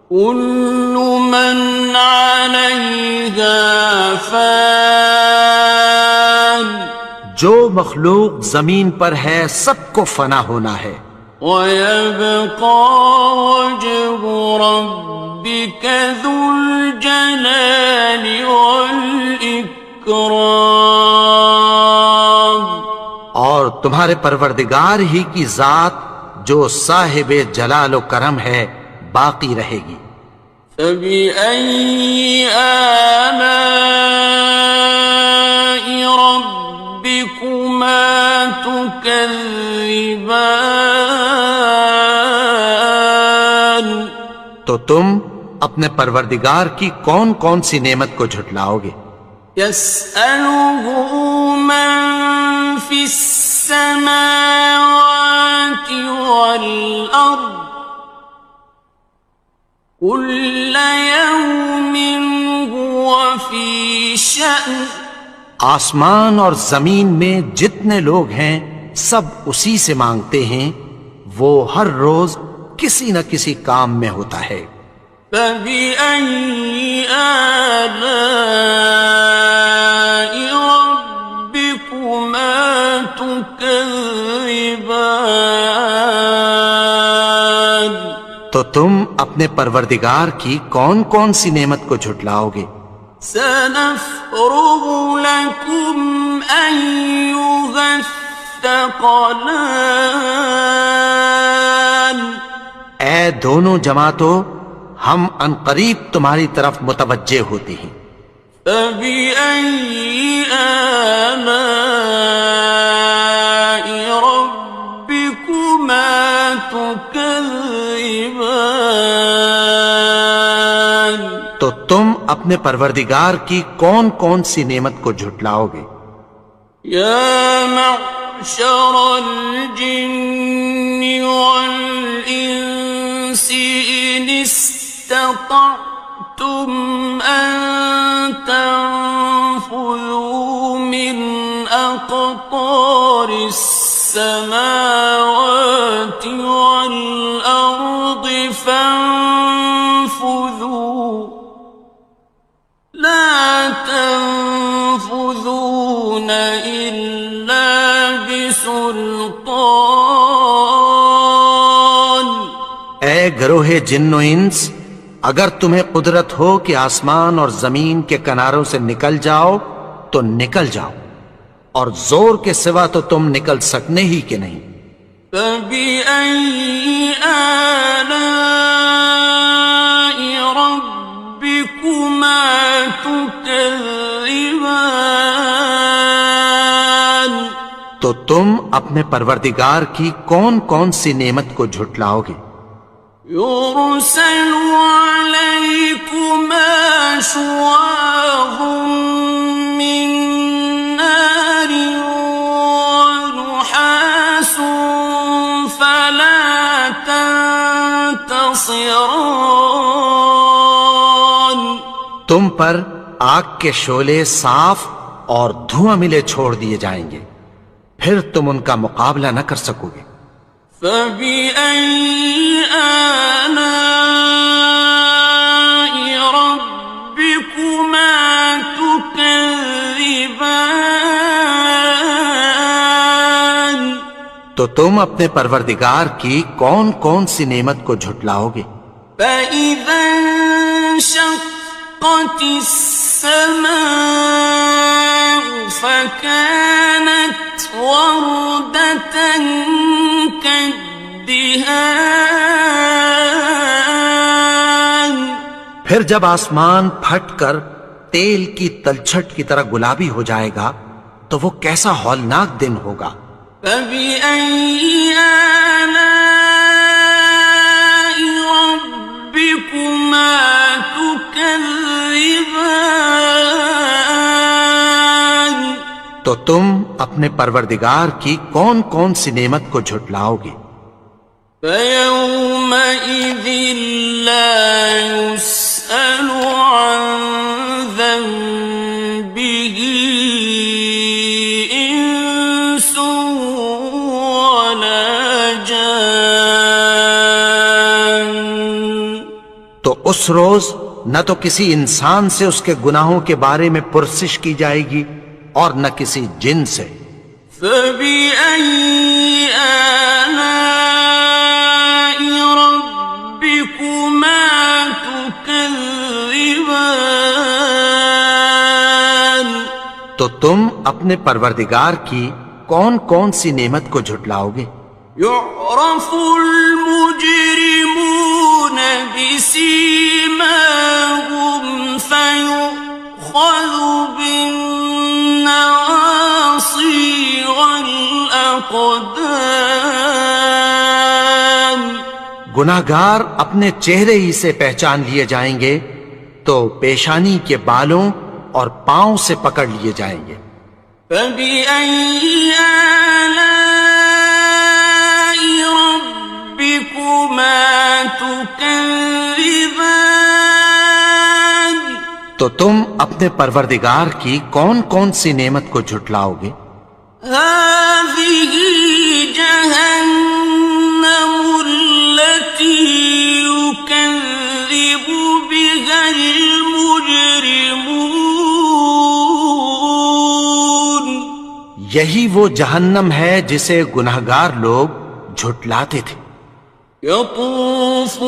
كُلُّ مَنْ عَلَيْهَا فَانٍ
جو مخلوق زمین پر ہے سب کو فنا ہونا ہے،
وَيَبْقَى وَجْهُ رَبِّكَ ذُو الْجَلَالِ وَالْإِكْرَامِ
اور تمہارے پروردگار ہی کی ذات جو صاحب جلال و کرم ہے باقی رہے گی۔
فَبِأَيِّ آلَاءِ رَبِّكُمَا تُكَذِّبَانِ
تو تم اپنے پروردگار کی کون کون سی نعمت کو جھٹلاؤ گے؟
يَسْأَلُهُ مَن فِي السَّمَاوَاتِ وَالْأَرْضِ كُلَّ يَوْمٍ هُوَ فِي شَأْنٍ
آسمان اور زمین میں جتنے لوگ ہیں سب اسی سے مانگتے ہیں، وہ ہر روز کسی نہ کسی کام میں ہوتا ہے۔
فَبِأَيِّ آلَاءِ رَبِّكُمَا تُكَذِّبَانِ
تو تم اپنے پروردگار کی کون کون سی نعمت کو جھٹلاؤ گے؟
سَنَفْرُغُ لَكُمْ أَيُّهَ الثَّقَلَانِ
اے دونوں جماعتوں، ہم عنقریب تمہاری طرف متوجہ ہوتے ہیں۔
فَبِأَيِّ آلَاءِ رَبِّكُمَا تُكَذِّبَانِ
تو تم اپنے پروردگار کی کون کون سی نعمت کو جھٹلاؤ گے؟
يَا مَعْشَرَ الْجِنِّ وَالْإِنسِ إِنِ اسْتَطَعْتُمْ أَن تَنفُذُوا مِنْ أَقْطَارِ
گروہ جن و انس، اگر تمہیں قدرت ہو کہ آسمان اور زمین کے کناروں سے نکل جاؤ تو نکل جاؤ، اور زور کے سوا تو تم نکل سکنے ہی کہ نہیں۔
فَبِأَيِّ آلَاءِ رَبِّكُمَا تُكَذِّبَانِ،
تو تم اپنے پروردگار کی کون کون سی نعمت کو جھٹلاؤ گے؟
يُرْسَلُ عَلَيْكُمَا شُوَاظٌ مِّن نَّارٍ وَنُحَاسٌ فَلَا تَنتَصِرَانِ،
تم پر آگ کے شعلے صاف اور دھواں ملے چھوڑ دیے جائیں گے، پھر تم ان کا مقابلہ نہ کر سکو گے۔
فَبِأَيِّ آلَاءِ رَبِّكُمَا تُكَذِّبَانِ،
تو تم اپنے پروردگار کی کون کون سی نعمت کو جھٹلاؤ گے؟
فَإِذَا انشَقَّتِ السَّمَاءُ فَكَانَتْ وَرْدَةً كَالدِّهَانِ،
پھر جب آسمان پھٹ کر تیل کی تلچھٹ کی طرح گلابی ہو جائے گا تو وہ کیسا ہولناک دن ہوگا۔
فَبِأَيِّ آلَاءِ رَبِّكُمَا تُكَذِّبَانِ،
تو تم اپنے پروردگار کی کون کون سی نعمت کو جھٹلاؤ گے؟
فَيَوْمَئِذٍ لَا يُسْأَلُ عَنْ ذَنبِهِ إِنسٌ وَلَا جَانٌ،
تو اس روز نہ تو کسی انسان سے اس کے گناہوں کے بارے میں پرسش کی جائے گی اور نہ کسی جن سے۔
فَبِأَيِّ آلَاءِ رَبِّكُمَا تُكَذِّبَانِ،
تو تم اپنے پروردگار کی کون کون سی نعمت کو جھٹلاؤ گے؟
يُعْرَفُ الْمُجْرِمُونَ بِسِيمَاهُمْ فَيُؤْخَذُ بِالنَّوَاصِي وَالْأَقْدَامِ،
گناہگار اپنے چہرے ہی سے پہچان لیے جائیں گے تو پیشانی کے بالوں اور پاؤں سے پکڑ لیے جائیں گے۔
فَبِأَيِّ آلَاءِ رَبِّكُمَا تُكَذِّبَانِ،
تو تم اپنے پروردگار کی کون کون سی نعمت کو جھٹلاؤ گے؟
هَٰذِهِ جَهَنَّمُ الَّتِي يُكَذِّبُ بِهَا الْمُجْرِمُونَ،
یہی وہ جہنم ہے جسے گناہگار لوگ جھٹلاتے تھے۔
يَطُوفُونَ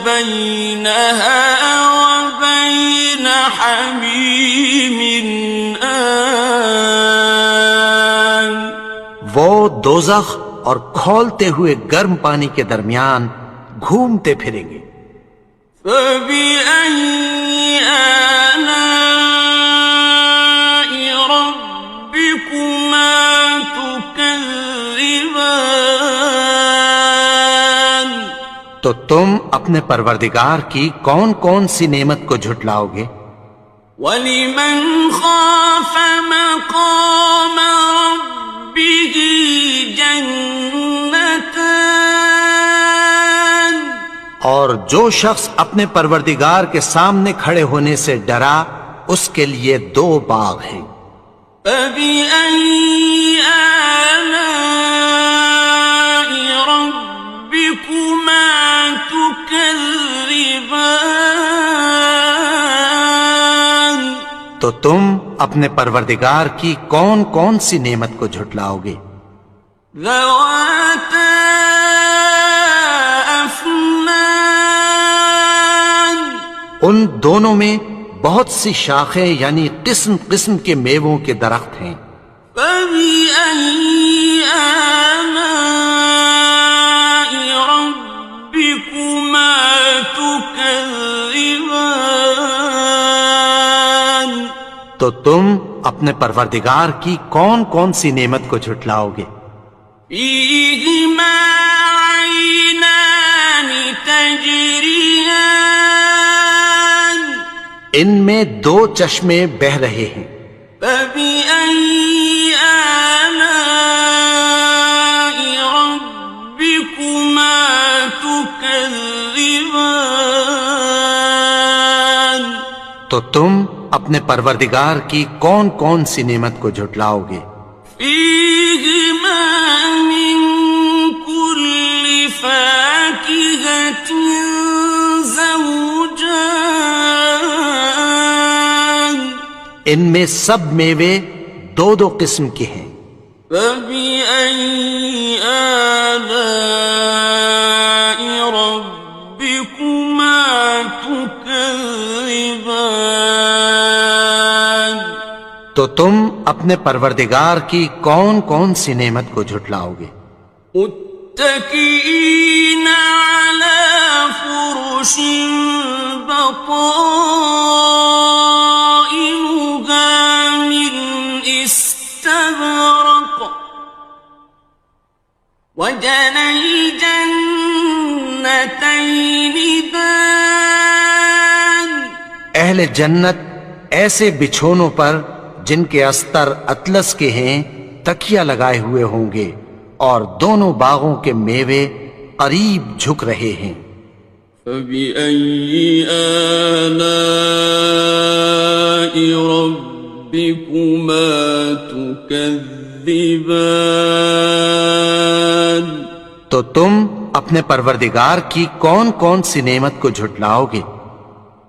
بَيْنَهَا وَبَيْنَ حَمِيمٍ آنٍ،
وہ دوزخ اور کھولتے ہوئے گرم پانی کے درمیان گھومتے پھریں گے۔
فَبِأَيِّ آلَاءِ رَبِّكُمَا تُكَذِّبَانِ،
تو تم اپنے پروردگار کی کون کون سی نعمت کو جھٹلاؤ گے؟
وَلِمَنْ خَافَ مَقَامَ رَبِّهِ جَنَّتَانِ،
اور جو شخص اپنے پروردگار کے سامنے کھڑے ہونے سے ڈرا اس کے لیے دو باغ ہیں۔
فَبِأَيِّ آلَاءِ رَبِّكُمَا تُكَذِّبَانِ،
تو تم اپنے پروردگار کی کون کون سی نعمت کو جھٹلاؤ گے؟
ذَوَاتَا أَفْنَانٍ
دونوں میں بہت سی شاخیں یعنی قسم قسم کے میووں کے درخت ہیں۔
فَبِأَيِّ آلَاءِ رَبِّكُمَا تُكَذِّبَانِ؟
تو تم اپنے پروردگار کی کون کون سی نعمت کو جھٹلاؤ گے؟
فِيهِمَا عَيْنَانِ تَجْرِيَانِ؟
ان میں دو چشمے بہ رہے ہیں۔
فَبِأَيِّ آلَاءِ رَبِّكُمَا تُكَذِّبَانِ؟
تو تم اپنے پروردگار کی کون کون سی نعمت کو جھٹلاؤ گے؟
فِيهِمَا مِن كُلِّ فَاكِهَةٍ زَوْجَانِ؟
ان میں سب میوے دو دو قسم کے ہیں۔
فَبِأَيِّ آلَاءِ رَبِّكُمَا تُكَذِّبَانِ؟
تو تم اپنے پروردگار کی کون کون سی نعمت کو جھٹلاؤ گے؟
متكئين على فرش بطائنها من استبرق وجنى الجنتين دان؟
اہل جنت ایسے بچھونوں پر جن کے استر اطلس کے ہیں تکیہ لگائے ہوئے ہوں گے، اور دونوں باغوں کے میوے قریب جھک رہے ہیں۔
فَبِأَيِّ آلَاءِ رَبِّكُمَا تُكَذِّبَانِ؟
تو تم اپنے پروردگار کی کون کون سی نعمت کو جھٹلاؤ گے؟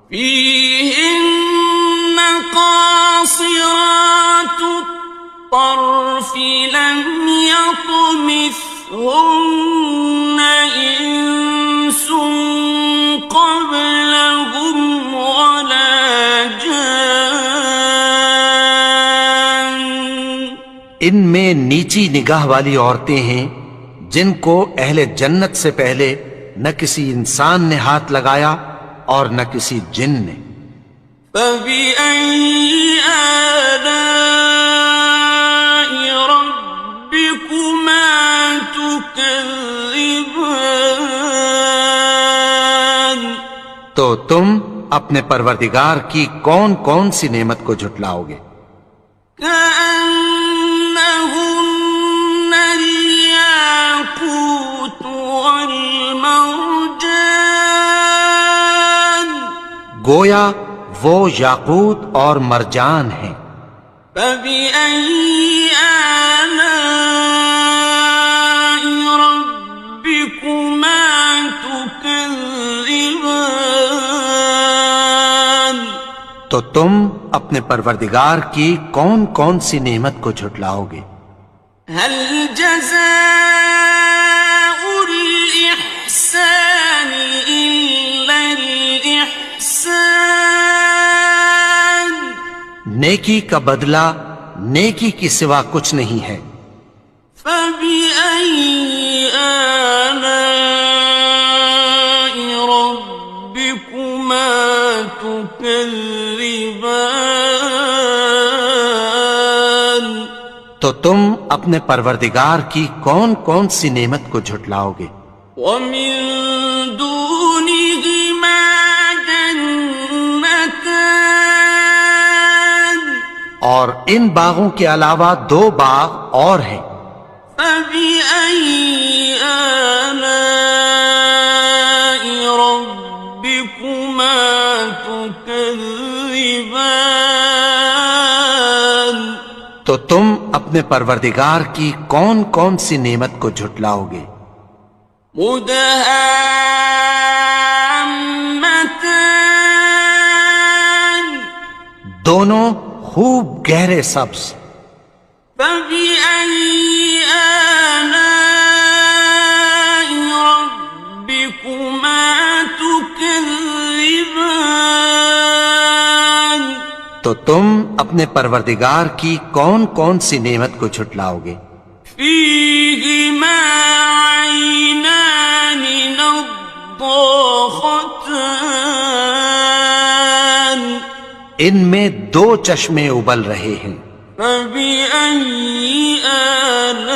فِيهِنَّ قَاصِرَاتُ الطَّرْفِ لَمْ يَطْمِثْهُنَّ إِنسٌ قَبْلَهُمْ وَلَا جَانٌّ۔
ان میں نیچی نگاہ والی عورتیں ہیں جن کو اہل جنت سے پہلے نہ کسی انسان نے ہاتھ لگایا اور نہ کسی جن نے۔
فَبِأَيِّ آلَاءِ رَبِّكُمَا تُكَذِّبَانِ؟
تو تم اپنے پروردگار کی کون کون سی نعمت کو جھٹلاؤ گے؟
كَأَنَّهُنَّ الْيَاقُوتُ وَالْمَرْجَانُ؟
گویا وہ یاقوت اور مرجان ہیں۔
فَبِأَيِّ آلَاءِ رَبِّكُمَا تُكَذِّبَانِ؟
تو تم اپنے پروردگار کی کون کون سی نعمت کو جھٹلاؤ گے؟
هَلْ جَزَاءُ الْإِحْسَانِ إِلَّا الْإِحْسَانُ؟
نیکی کا بدلہ نیکی کی سوا کچھ نہیں ہے۔
فَبِأَيِّ آلَاءِ رَبِّكُمَا تُكَذِّبَانِ؟
تو تم اپنے پروردگار کی کون کون سی نعمت کو جھٹلاؤ گے؟
وَمِن دُونِهِمَا جَنَّتَانِ؟
اور ان باغوں کے علاوہ دو باغ اور ہیں۔
فَبِأَيِّ آلَاءِ رَبِّكُمَا تُكَذِّبَانِ؟
تو تم اپنے پروردگار کی کون کون سی نعمت کو جھٹلاؤ گے؟
مُدْهَامَّتَانِ؟
دونوں خوب گہرے سبز۔
فَبِأَيِّ آلَاءِ رَبِّكُمَا تُكَذِّبَانِ؟ تُكَذِّبَانِ؟
تو تم اپنے پروردگار کی کون کون سی نعمت کو جھٹلاؤ گے؟
فيهما عينان نضاختان
ان میں دو چشمے ابل رہے ہیں،
فبأي آلاء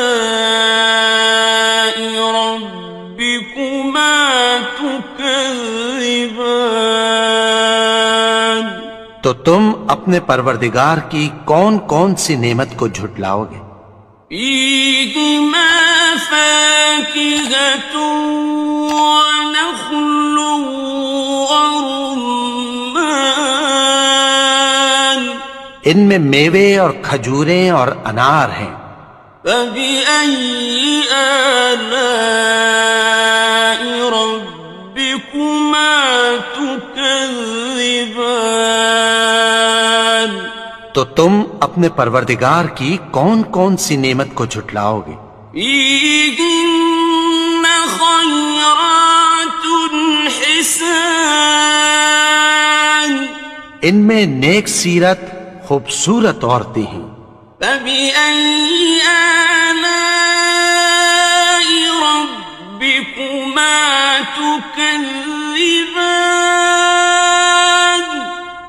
ربكما تكذبان
تو تم اپنے پروردگار کی کون کون سی نعمت کو جھٹلاؤ گے؟
فيهما فاكهة ونخل ورمان
ان میں میوے اور کھجوریں اور انار ہیں،
فبأي آلاء ربكما تكذبان
تو تم اپنے پروردگار کی کون کون سی نعمت کو جھٹلاؤ گے؟
فيهن خيرات حسان
ان میں نیک سیرت خوبصورت عورتیں ہیں،
فبأي آلاء ربكما تكذبان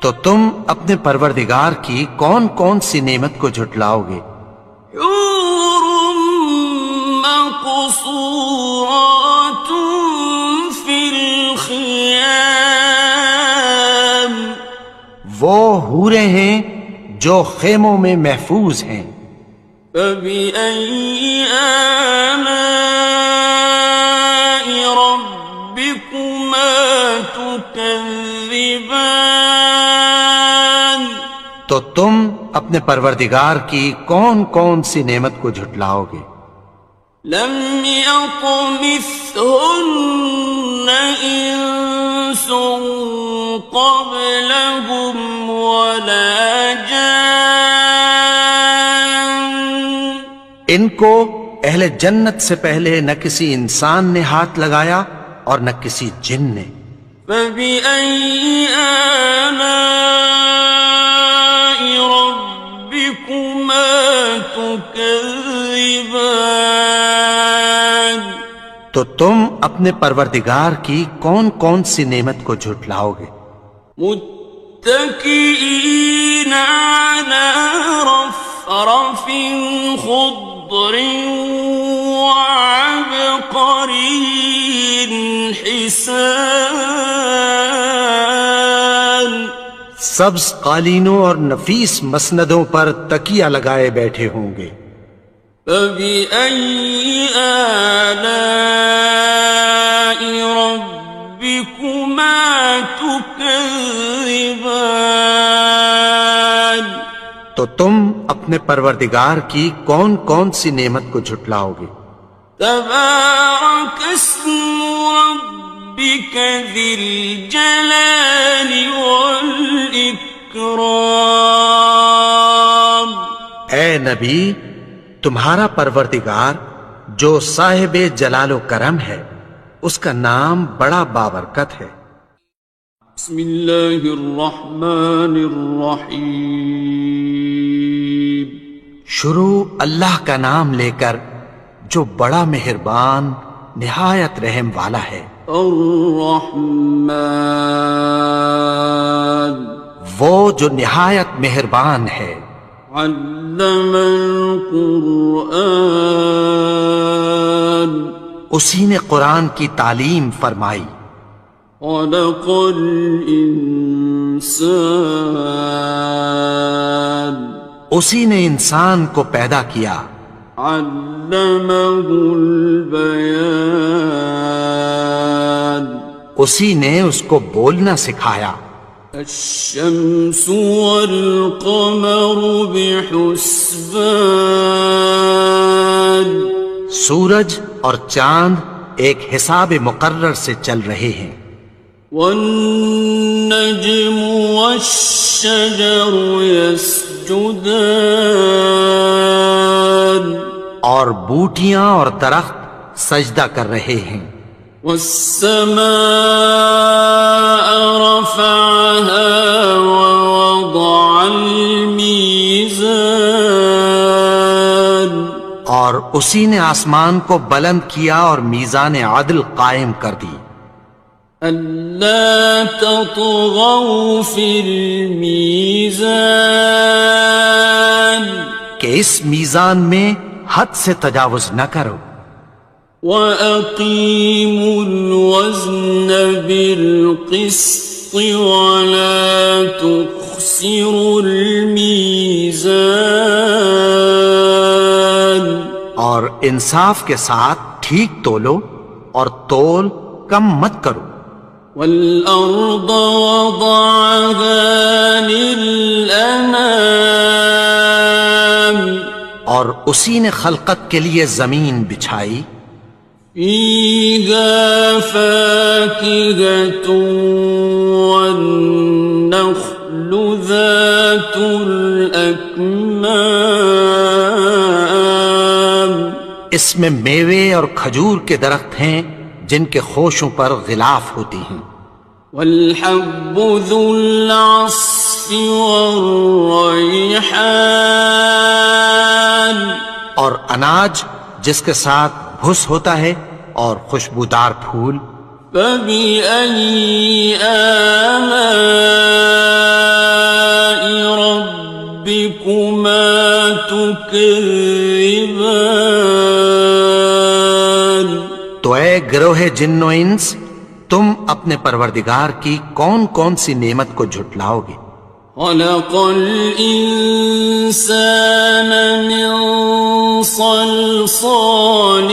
تو تم اپنے پروردگار کی کون کون سی نعمت کو جھٹلاؤ گے؟
حور مقصورات في الخيام
وہ حوریں ہیں جو خیموں میں محفوظ ہیں،
فبأي آلاء ربكما تكذبان
تو تم اپنے پروردگار کی کون کون سی نعمت کو جھٹلاؤ گے؟
لم يطمثهن إنس قبلهم ولا جان
ان کو اہل جنت سے پہلے نہ کسی انسان نے ہاتھ لگایا اور نہ کسی جن نے،
فبأي آلاء ربكما تكذبان
تو تم اپنے پروردگار کی کون کون سی نعمت کو جھٹلاؤ گے؟
متكئين على رفرف خضر وعبقري حسان
سبز قالینوں اور نفیس مسندوں پر تکیہ لگائے بیٹھے ہوں گے،
فبأي آلاء ربكما تكذبان
تو تم اپنے پروردگار کی کون کون سی نعمت کو جھٹلاؤ گے؟
تبارك اسم ربك ذي الجلال والإكرام
اے نبی، تمہارا پروردگار جو صاحب جلال و کرم ہے، اس کا نام بڑا بابرکت ہے۔
بسم الله الرحمن الرحيم
شروع اللہ کا نام لے کر جو بڑا مہربان نہایت رحم والا ہے۔
الرحمن
وہ جو نہایت مہربان ہے،
علم القرآن
اسی نے قرآن کی تعلیم فرمائی،
خلق الإنسان
اسی نے انسان کو پیدا کیا،
علمه البيان
اسی نے اس کو بولنا سکھایا،
الشمس والقمر بحسبان
سورج اور چاند ایک حساب مقرر سے چل رہے ہیں،
والنجم والشجر يسجدان
اور بوٹیاں اور درخت سجدہ کر رہے ہیں،
والسماء رفعها ووضع
اور اسی نے آسمان کو بلند کیا اور میزان عدل قائم کر دی
ألا تطغوا في الميزان
کہ اس میزان میں حد سے تجاوز نہ کرو
وأقيموا الوزن بالقسط ولا تخسروا الميزان
اور انصاف کے ساتھ ٹھیک تولو اور تول کم مت کرو
والأرض وضعها للأنام
اور اسی نے خلقت کے لیے زمین بچھائی
فيها فاكهة والنخل ذات الأكمام
اس میں میوے اور کھجور کے درخت ہیں جن کے خوشوں پر غلاف ہوتی ہیں
والحب ذو العصف والريحان
اور اناج جس کے ساتھ بھس ہوتا ہے اور خوشبودار پھول
فبأي آلاء ربكما تكذبان
تو اے گروہ جن و انس تم اپنے پروردگار کی کون کون سی نعمت کو جھٹلاؤ گے
خلق الإنسان من صلصال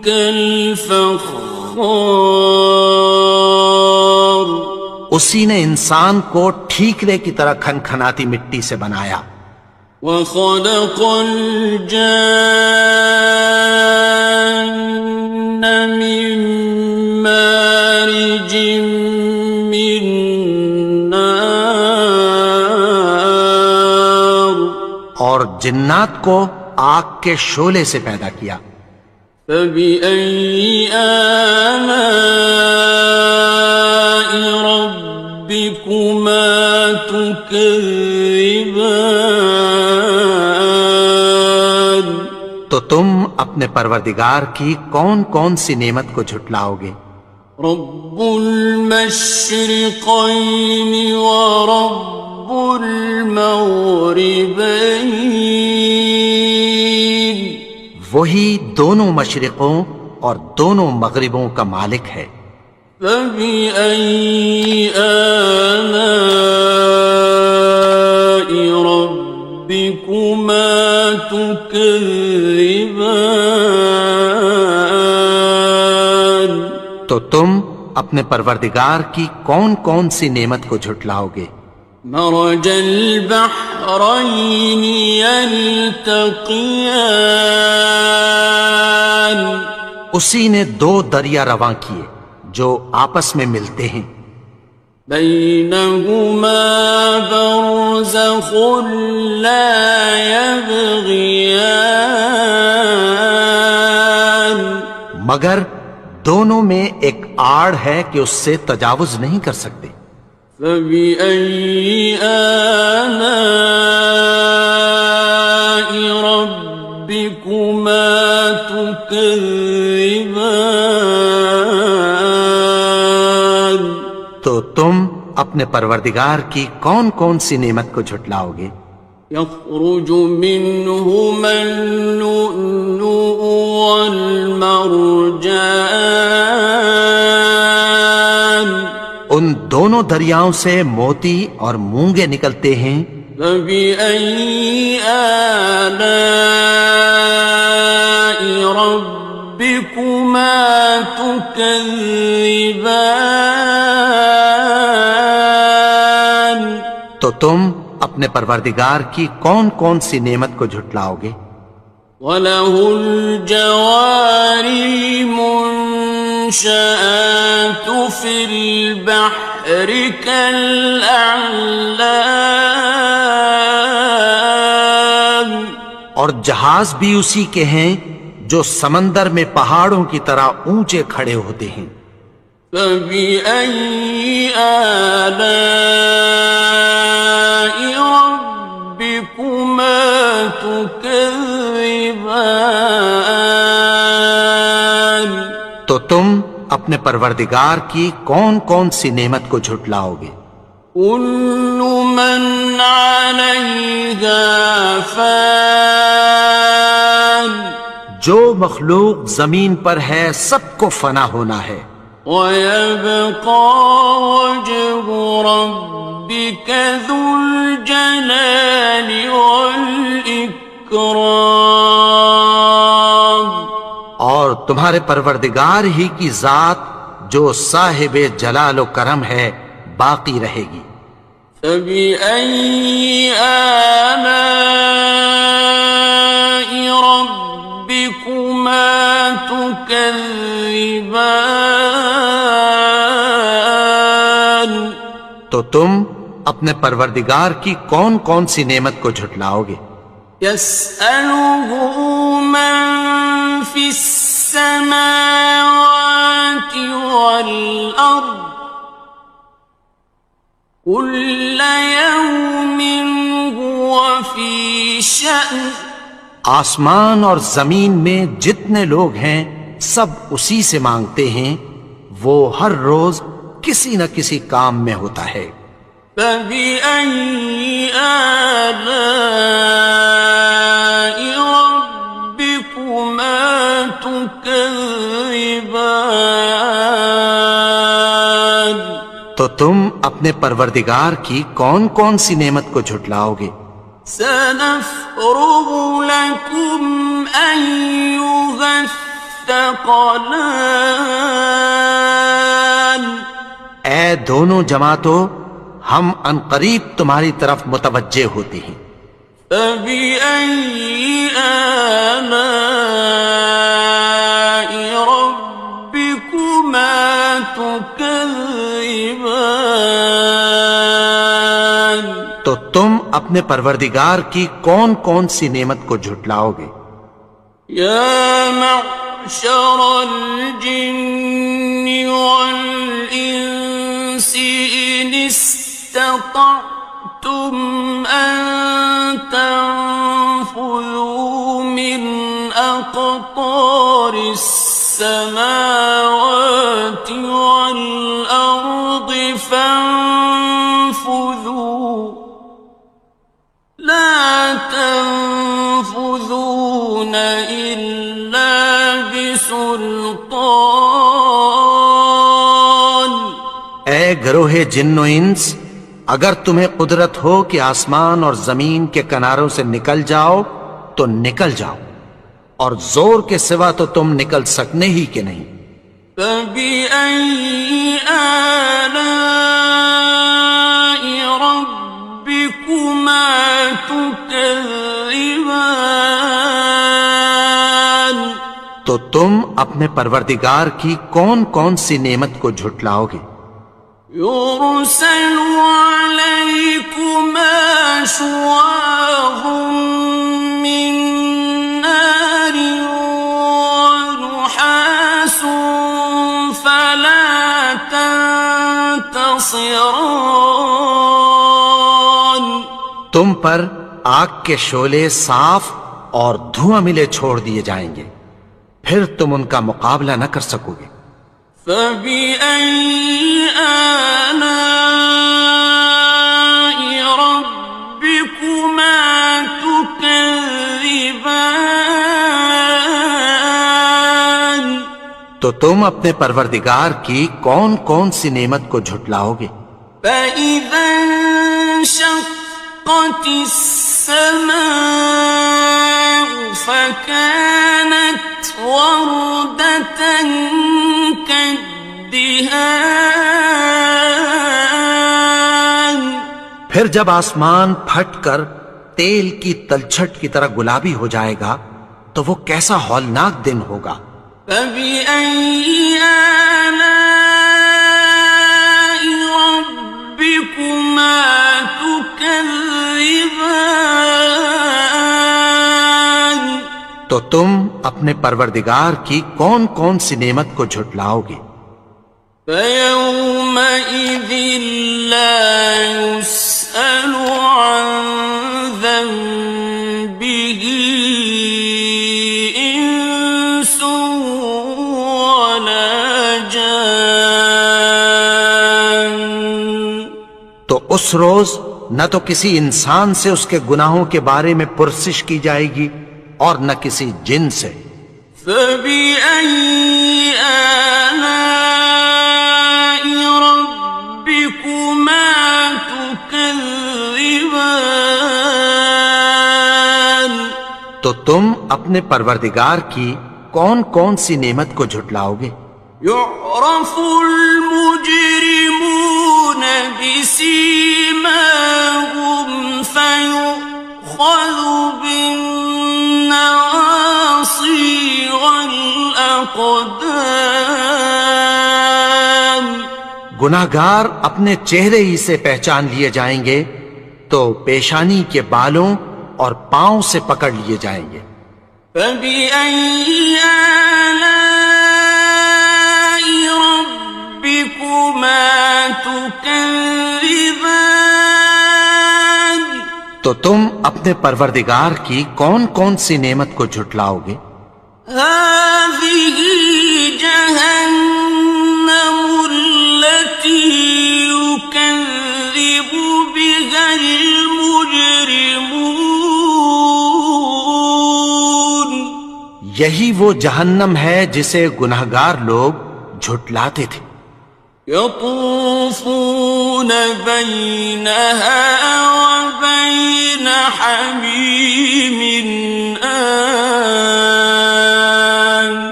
كالفخار
اسی نے انسان کو ٹھیکرے کی طرح کھنکھناتی مٹی سے بنایا
وخلق الجان من مارج من نار
اور جنات کو آگ کے شعلے سے پیدا کیا
فبأي آلاء ربكما تكذبان
تو تم اپنے پروردگار کی کون کون سی نعمت کو جھٹلاؤ گے
رب المشرقين ورب المغربين
وہی دونوں مشرقوں اور دونوں مغربوں کا مالک ہے
فبأي آلاء ربكما تكذبان
تو تم اپنے پروردگار کی کون کون سی نعمت کو جھٹلاؤ گے
مرج البحرين يلتقيان
اسی نے دو دریا رواں کیے جو آپس میں ملتے ہیں
بينهما برزخ لا يبغيان
مگر دونوں میں ایک آڑ ہے کہ اس سے تجاوز نہیں کر سکتے
فبأي آلاء ربكما تكذبان
تو تم اپنے پروردگار کی کون کون سی نعمت کو جھٹلاؤ گے
يخرج منهما اللؤلؤ والمرجان
ان دونوں دریاؤں سے موتی اور مونگے نکلتے ہیں
فبأي آلاء ربكما تكذبان
تو تم اپنے پروردگار کی کون کون سی نعمت کو جھٹلاؤ گے
وَلَهُ الْجَوَارِ الْمُنشَآتُ فِي الْبَحْرِ كَالْأَعْلَامِ
اور جہاز بھی اسی کے ہیں جو سمندر میں پہاڑوں کی طرح اونچے کھڑے ہوتے ہیں
فَبِأَيِّ آلَاءِ رَبِّكُمَا تُكَذِّبَانِ الرحمن
تو تم اپنے پروردگار کی کون کون سی نعمت کو جھٹلاؤ گے؟
كل من عليها فان
جو مخلوق زمین پر ہے سب کو فنا ہونا ہے،
ويبقى وجه ربك ذو الجلال والإكرام
اور تمہارے پروردگار ہی کی ذات جو صاحب جلال و کرم ہے باقی رہے گی۔
فبأي آلاء ربكما تكذبان
تو تم اپنے پروردگار کی کون کون سی نعمت کو جھٹلاؤ گے؟
يسأله من في السماوات والأرض كل يوم هو في شأن
آسمان اور زمین میں جتنے لوگ ہیں سب اسی سے مانگتے ہیں، وہ ہر روز کسی نہ کسی کام میں ہوتا ہے۔
فبأي آلاء ربكما تكذبان
تو تم اپنے پروردگار کی کون کون سی نعمت کو جھٹلاؤ گے؟
سنفرغ لكم أيها الثقلان
اے دونوں جماعتوں، ہم عنقریب تمہاری طرف متوجہ ہوتے ہیں۔
فبأي آلاء ربكما تكذبان
تو تم اپنے پروردگار کی کون کون سی نعمت کو جھٹلاؤ گے؟
يا معشر الجن والإنس إن استطعتم أن تنفذوا من أقطار السماوات والأرض فانفذوا لا تنفذون إلا بسلطان
اے گروہ جن و انس، اگر تمہیں قدرت ہو کہ آسمان اور زمین کے کناروں سے نکل جاؤ تو نکل جاؤ، اور زور کے سوا تو تم نکل سکنے ہی کہ نہیں۔
فبأي آلاء ربكما تكذبان
تو تم اپنے پروردگار کی کون کون سی نعمت کو جھٹلاؤ گے؟
يرسل عليكما شواظ من نار ونحاس فلا تنتصران
تم پر آگ کے شعلے صاف اور دھواں ملے چھوڑ دیے جائیں گے، پھر تم ان کا مقابلہ نہ کر سکو گے۔
فبأي آلاء ربكما تكذبان
تو تم اپنے پروردگار کی کون کون سی نعمت کو جھٹلاؤ گے؟
فإذا انشقت السماء فكانت وردة كالدهان
پھر جب آسمان پھٹ کر تیل کی تلچھٹ کی طرح گلابی ہو جائے گا تو وہ کیسا ہولناک دن ہوگا۔
فبأي آلاء ربكما تكذبان
تو تم اپنے پروردگار کی کون کون سی نعمت کو جھٹلاؤ گے؟
فيومئذ لا يسأل عن ذنبه ولا جان.
تو اس روز نہ تو کسی انسان سے اس کے گناہوں کے بارے میں پرسش کی جائے گی اور نہ کسی جن سے.
فَبِأَيِّ آلَاءِ رَبِّكُمَا تُكَذِّبَانِ.
تو تم اپنے پروردگار کی کون کون سی نعمت کو جھٹلاؤ گے؟
يُعْرَفُ الْمُجْرِمُونَ بِسِيمَاهُمْ فَيُؤْخَذُ بِالنَّوَاصِي وَالْأَقْدَامِ.
گناہگار اپنے چہرے ہی سے پہچان لیے جائیں گے تو پیشانی کے بالوں اور پاؤں سے پکڑ لیے جائیں گے.
فَبِأَيِّ آلَاءِ رَبِّكُمَا تُكَذِّبَانِ.
تو تم اپنے پروردگار کی کون کون سی نعمت کو جھٹلاؤ گے؟
هَٰذِهِ جَهَنَّمُ الَّتِي يُكَذِّبُ بِهَا الْمُجْرِمُونَ.
یہی وہ جہنم ہے جسے گناہگار لوگ جھٹلاتے تھے.
يطوفون بينها وبين حميم آن.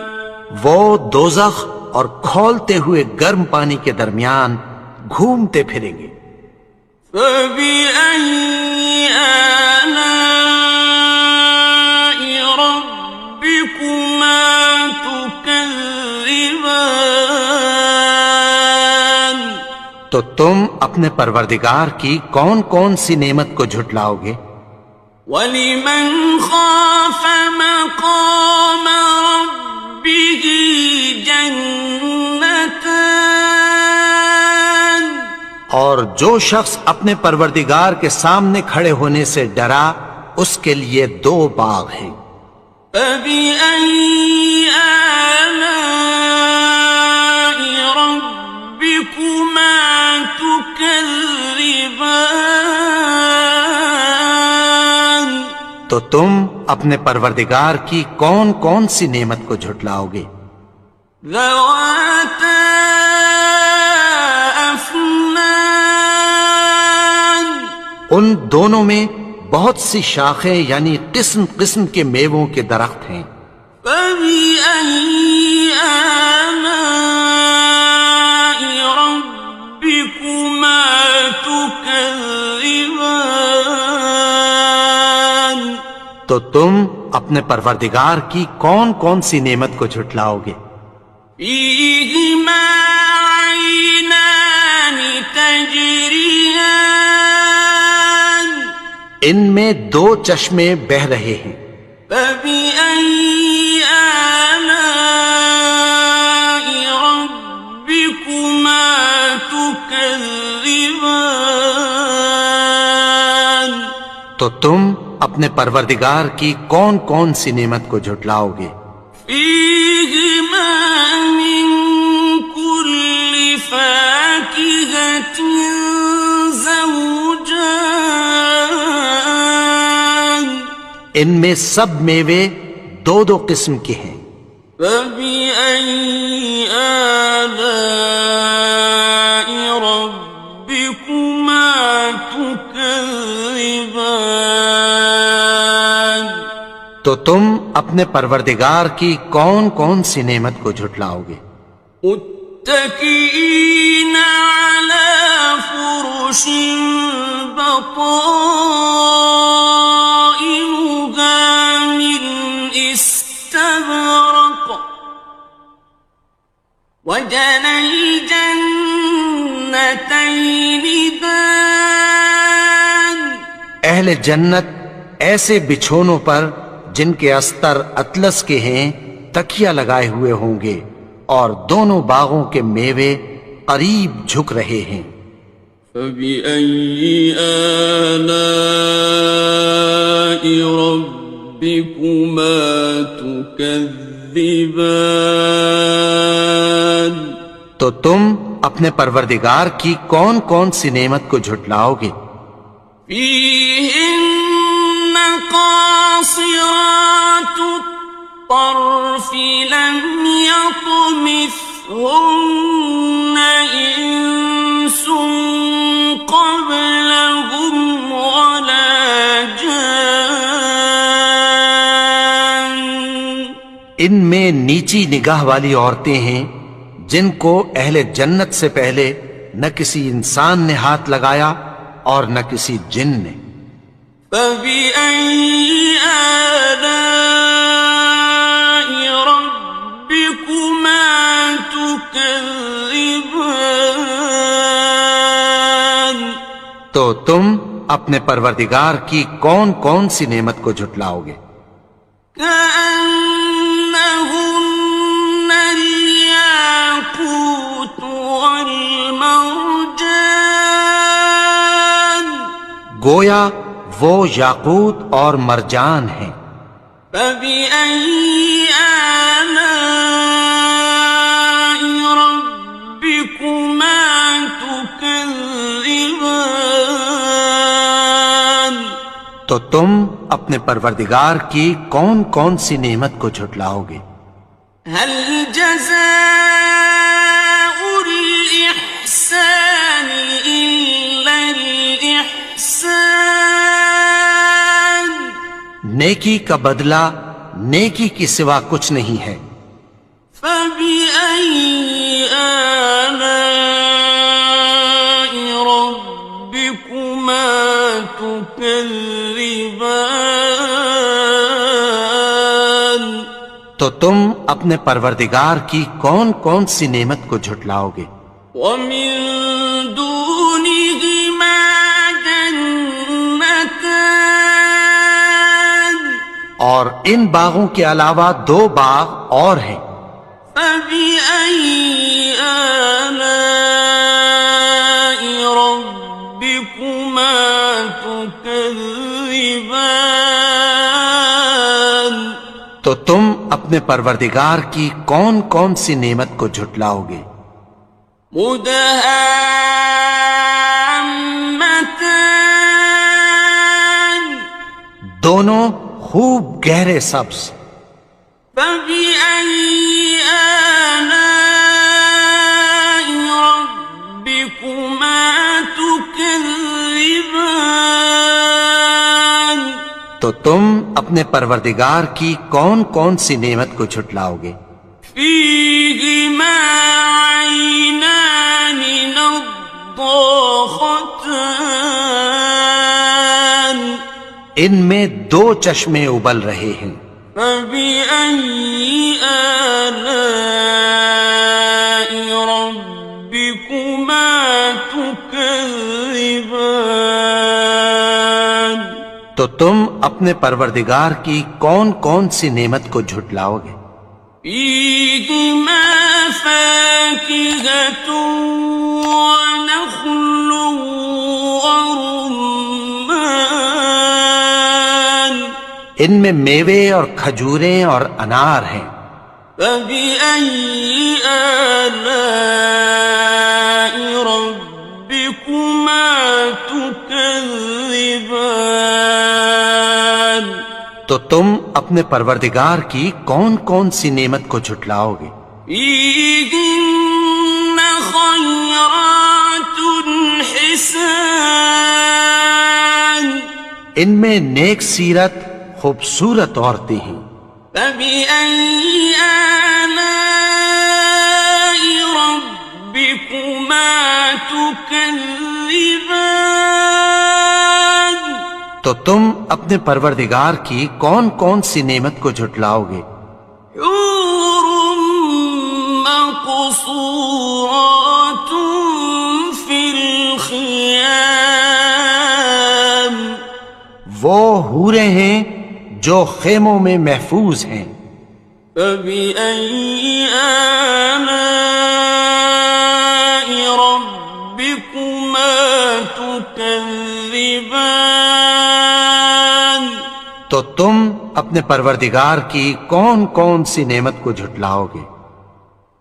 وہ دوزخ اور کھولتے ہوئے گرم پانی کے درمیان گھومتے پھریں گے.
فَبِأَيِّ آلَاءِ رَبِّكُمَا تُكَذِّبَانِ.
تو تم اپنے پروردگار کی کون کون سی نعمت کو جھٹلاؤ گے؟
وَلِمَنْ خَافَ مَقَامَ رَبِّهِ جَنَّتَانِ.
اور جو شخص اپنے پروردگار کے سامنے کھڑے ہونے سے ڈرا اس کے لیے 2 باغ ہیں.
فَبِأَيِّ آلَاءِ رَبِّكُمَا تُكَذِّبَانِ.
تو تم اپنے پروردگار کی کون کون سی نعمت کو جھٹلاؤ گے؟
ذَوَاتَا أَفْنَانٍ.
ان دونوں میں بہت سی شاخیں یعنی قسم قسم کے میووں کے درخت ہیں.
فَبِأَيِّ آلَاءِ رَبِّكُمَا تُكَذِّبَانِ.
تو تم اپنے پروردگار کی کون کون سی نعمت کو جھٹلاؤ گے؟
فِيهِمَا عَيْنَانِ تَجْرِيَانِ.
ان میں 2 چشمے بہہ رہے ہیں.
فَبِأَيِّ آلَاءِ رَبِّكُمَا تُكَذِّبَانِ.
تو تم اپنے پروردگار کی کون کون سی نعمت کو جھٹلاؤ گے؟
فِيهِمَا مِن كُلِّ فَاكِهَةٍ زَوْجَانِ.
ان میں سب میوے 2 قسم کے ہیں.
فَبِأَيِّ آلَاءِ رَبِّكُمَا تُكَذِّبَانِ.
تو تم اپنے پروردگار کی کون کون سی نعمت کو جھٹلاؤ گے؟
متكئين على فرش بطائنها من استبرق وجنى الجنتين دان.
اہل جنت ایسے بچھونوں پر جن کے استر اطلس کے ہیں تکیہ لگائے ہوئے ہوں گے اور دونوں باغوں کے میوے قریب جھک رہے ہیں.
فَبِأَيِّ آلَاءِ رَبِّكُمَا تُكَذِّبَانِ.
تو تم اپنے پروردگار کی کون کون سی نعمت کو جھٹلاؤ گے؟
فيهن قاصرات الطرف لم يطمثهن إنس قبلهم ولا جان
ان میں نیچی نگاہ والی عورتیں ہیں جن کو اہل جنت سے پہلے نہ کسی انسان نے ہاتھ لگایا اور نہ کسی جن نے۔
فبأي آلاء ربكما تكذبان
تو تم اپنے پروردگار کی کون کون سی نعمت کو جھٹلاؤ گے؟
كأنهن الياقوت والمرجان
گویا وہ یاقوت اور مرجان ہیں۔
فبأي آلاء ربكما تكذبان
تو تم اپنے پروردگار کی کون کون سی نعمت کو جھٹلاؤ گے؟
هل جزاء الإحسان إلا الإحسان
نیکی کا بدلہ نیکی کی سوا کچھ نہیں ہے۔
فبأي آلاء ربكما تكذبان
تو تم اپنے پروردگار کی کون کون سی نعمت کو جھٹلاؤ گے؟
ومن دونهما جنتان
اور ان باغوں کے علاوہ دو باغ اور ہیں۔
فبأي آلاء ربكما تكذبان
تو تم اپنے پروردگار کی کون کون سی نعمت کو جھٹلاؤ گے؟
مدهامتان
دونوں خوب گہرے سبز۔
فبأي آلاء ربكما تكذبان
تو تم اپنے پروردگار کی کون کون سی نعمت کو جھٹلاؤ گے؟
فيهما عينان نضاختان
ان میں دو چشمے ابل رہے ہیں۔
فبأي آلاء ربكما تكذبان
تو تم اپنے پروردگار کی کون کون سی نعمت کو جھٹلاؤ گے؟
فيهما فاكهة ونخل ورمان
ان میں میوے اور کھجوریں اور انار ہیں۔
فبأي آلاء ربكما تكذبان
تو تم اپنے پروردگار کی کون کون سی نعمت کو جھٹلاؤ گے؟
فيهن خيرات حسان
ان میں نیک سیرت خوبصورت عورتیں ہیں۔
فبأي آلاء ربكما تكذبان
تو تم اپنے پروردگار کی کون کون سی نعمت کو جھٹلاؤ گے؟
حور مقصورات في الخيام
وہ حوریں ہیں جو خیموں میں محفوظ ہیں۔
فبأي آلاء ربكما تكذبان
تو تم اپنے پروردگار کی کون کون سی نعمت کو جھٹلاؤ گے؟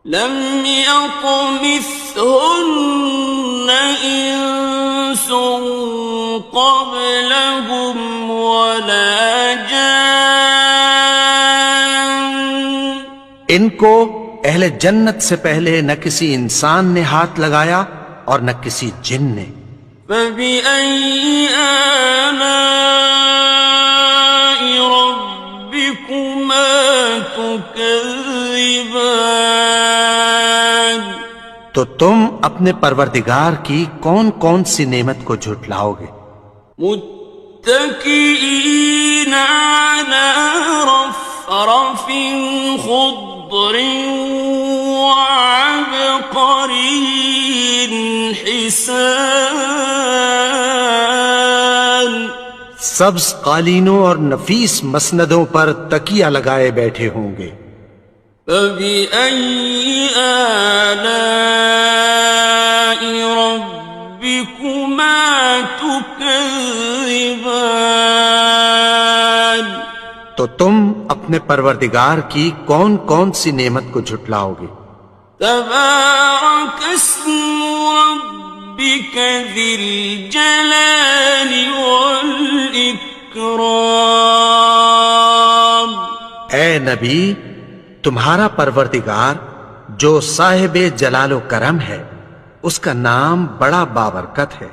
لم يطمثهن إنس قبلهم ولا جان
ان کو اہل جنت سے پہلے نہ کسی انسان نے ہاتھ لگایا اور نہ کسی جن نے.
فبأي آلاء ربكما تكذبان
تو تم اپنے پروردگار کی کون کون سی نعمت کو جھٹلاؤ گے؟
متكئين على رفرف خضر وعبقري حسان
سبز قالینوں اور نفیس مسندوں پر تکیہ لگائے بیٹھے ہوں گے.
فبأي آلاء ربكما تكذبان
تو تم اپنے پروردگار کی کون کون سی نعمت کو جھٹلاؤ گے؟
تبارك اسم ربك ذي الجلال والإكرام.
اے نبی، تمہارا پروردگار جو صاحب جلال و کرم ہے اس کا نام بڑا بابرکت ہے.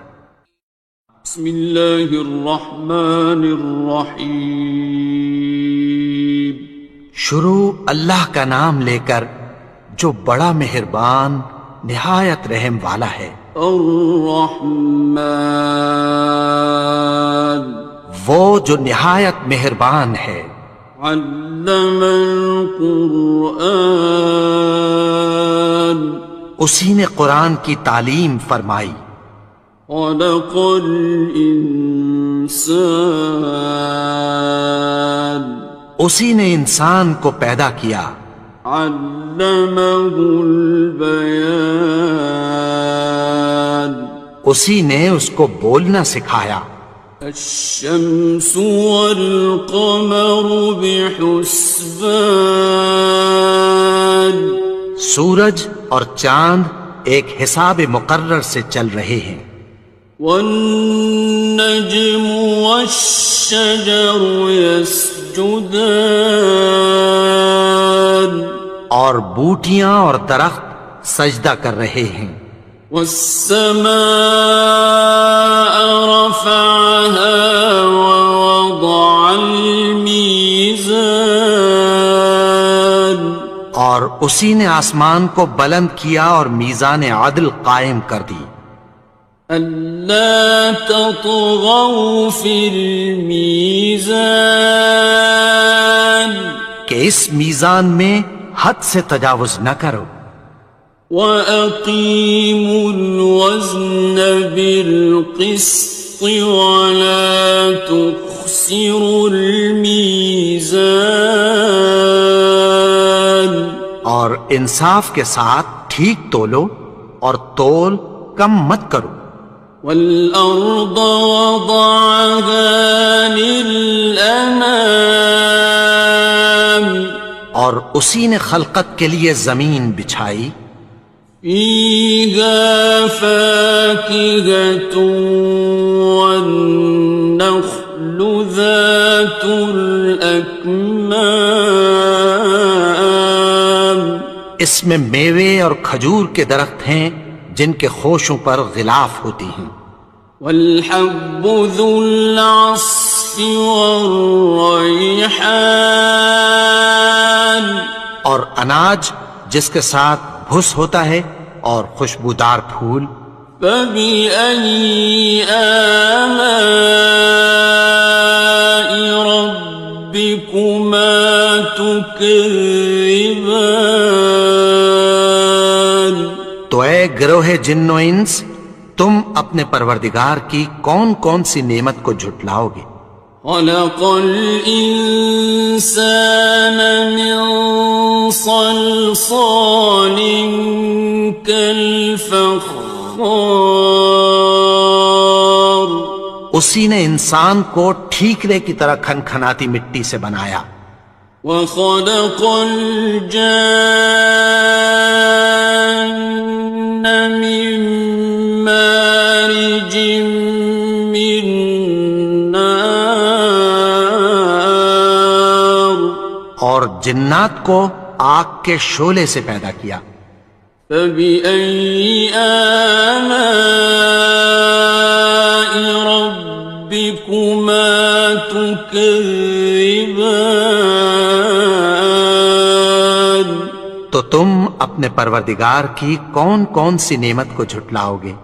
بسم اللہ الرحمن الرحیم.
شروع اللہ کا نام لے کر جو بڑا مہربان نہایت رحم والا ہے.
الرحمن
وہ جو نہایت مہربان ہے.
علم القرآن
اسی نے قرآن کی تعلیم فرمائی.
خلق الانسان
اسی نے انسان کو پیدا کیا.
علمہ البیان
اسی نے اس کو بولنا سکھایا.
الشمس والقمر بحسبان
سورج اور چاند ایک حساب مقرر سے چل رہے ہیں.
والنجم والشجر يسجدان
اور بوٹیاں اور درخت سجدہ کر رہے ہیں.
والسماء رفعها ووضع الميزان
اور اسی نے آسمان کو بلند کیا اور میزان عدل قائم کر دی.
ألا تطغوا في الميزان
کہ اس میزان میں حد سے تجاوز نہ کرو.
وَأَقِيمُوا الْوَزْنَ بِالْقِسْطِ وَلَا تُخْسِرُوا الْمِيزَانَ
اور انصاف کے ساتھ ٹھیک تولو اور تول کم مت کرو.
وَالْأَرْضَ وَضَعَهَا لِلْأَنَامِ
اور اسی نے خلقت کے لیے زمین بچھائی.
فِيهَا فَاكِهَةٌ وَالنَّخْلُ ذَاتُ الْأَكْمَامِ
اس میں میوے اور کھجور کے درخت ہیں جن کے خوشوں پر غلاف ہوتی ہیں.
وَالْحَبُّ ذُو الْعَصْفِ وَالرَّيْحَانِ
اور اناج جس کے ساتھ بھس ہوتا ہے اور خوشبودار پھول.
فَبِأَيِّ آلَاءِ رَبِّكُمَا تُكَذِّبَانِ
تو اے گروہ جن و انس، تم اپنے پروردگار کی کون کون سی نعمت کو جھٹلاؤ گے؟
خَلَقَ الْإِنسَانَ مِنْ صَلْصَالٍ كَالْفَخَّارِ
اسی نے انسان کو ٹھیکرے کی طرح کھنکھناتی مٹی سے بنایا.
وخلق الجان من مارج من نار
اور جنات کو آگ کے شعلے سے پیدا کیا.
فبأي آلاء ربكما تكذبان
تو تم اپنے پروردگار کی کون کون سی نعمت کو جھٹلاؤ گے؟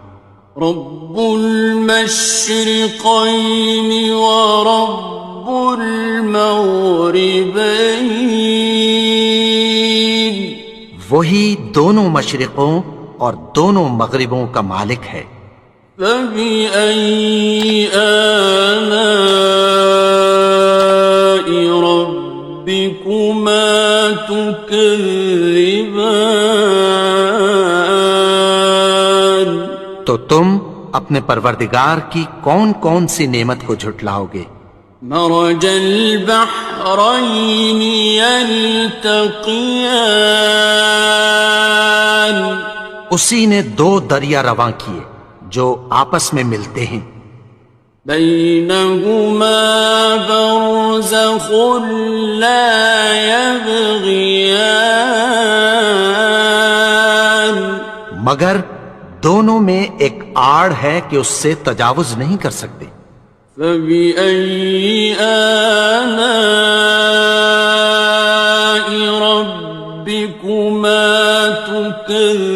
رب المشرقين ورب المغربين
وہی دونوں مشرقوں اور دونوں مغربوں کا مالک ہے.
فبأي آلاء ربكما تكذبان
تو تم اپنے پروردگار کی کون کون سی نعمت کو جھٹلاؤ گے؟
مرج البحرين يلتقيان
اسی نے دو دریا رواں کیے جو آپس میں ملتے ہیں.
بينهما برزخ لا يبغيان
مگر دونوں میں ایک آڑ ہے کہ اس سے تجاوز نہیں کر سکتے.
فبأي آلاء ربكما تكذبان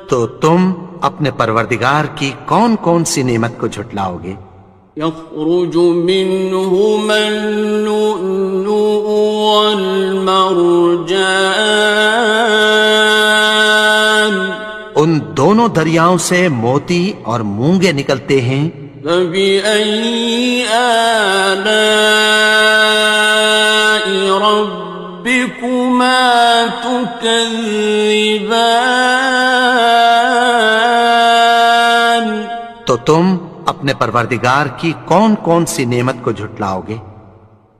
تو تم اپنے پروردگار کی کون کون سی نعمت کو جھٹلاؤ گے؟
يخرج منهما اللؤلؤ والمرجان
ان دونوں دریاؤں سے موتی اور مونگے نکلتے ہیں.
فبأي آلاء ربكما تكذبان
تو تم اپنے پروردگار کی کون کون سی نعمت کو جھٹلاؤ گے؟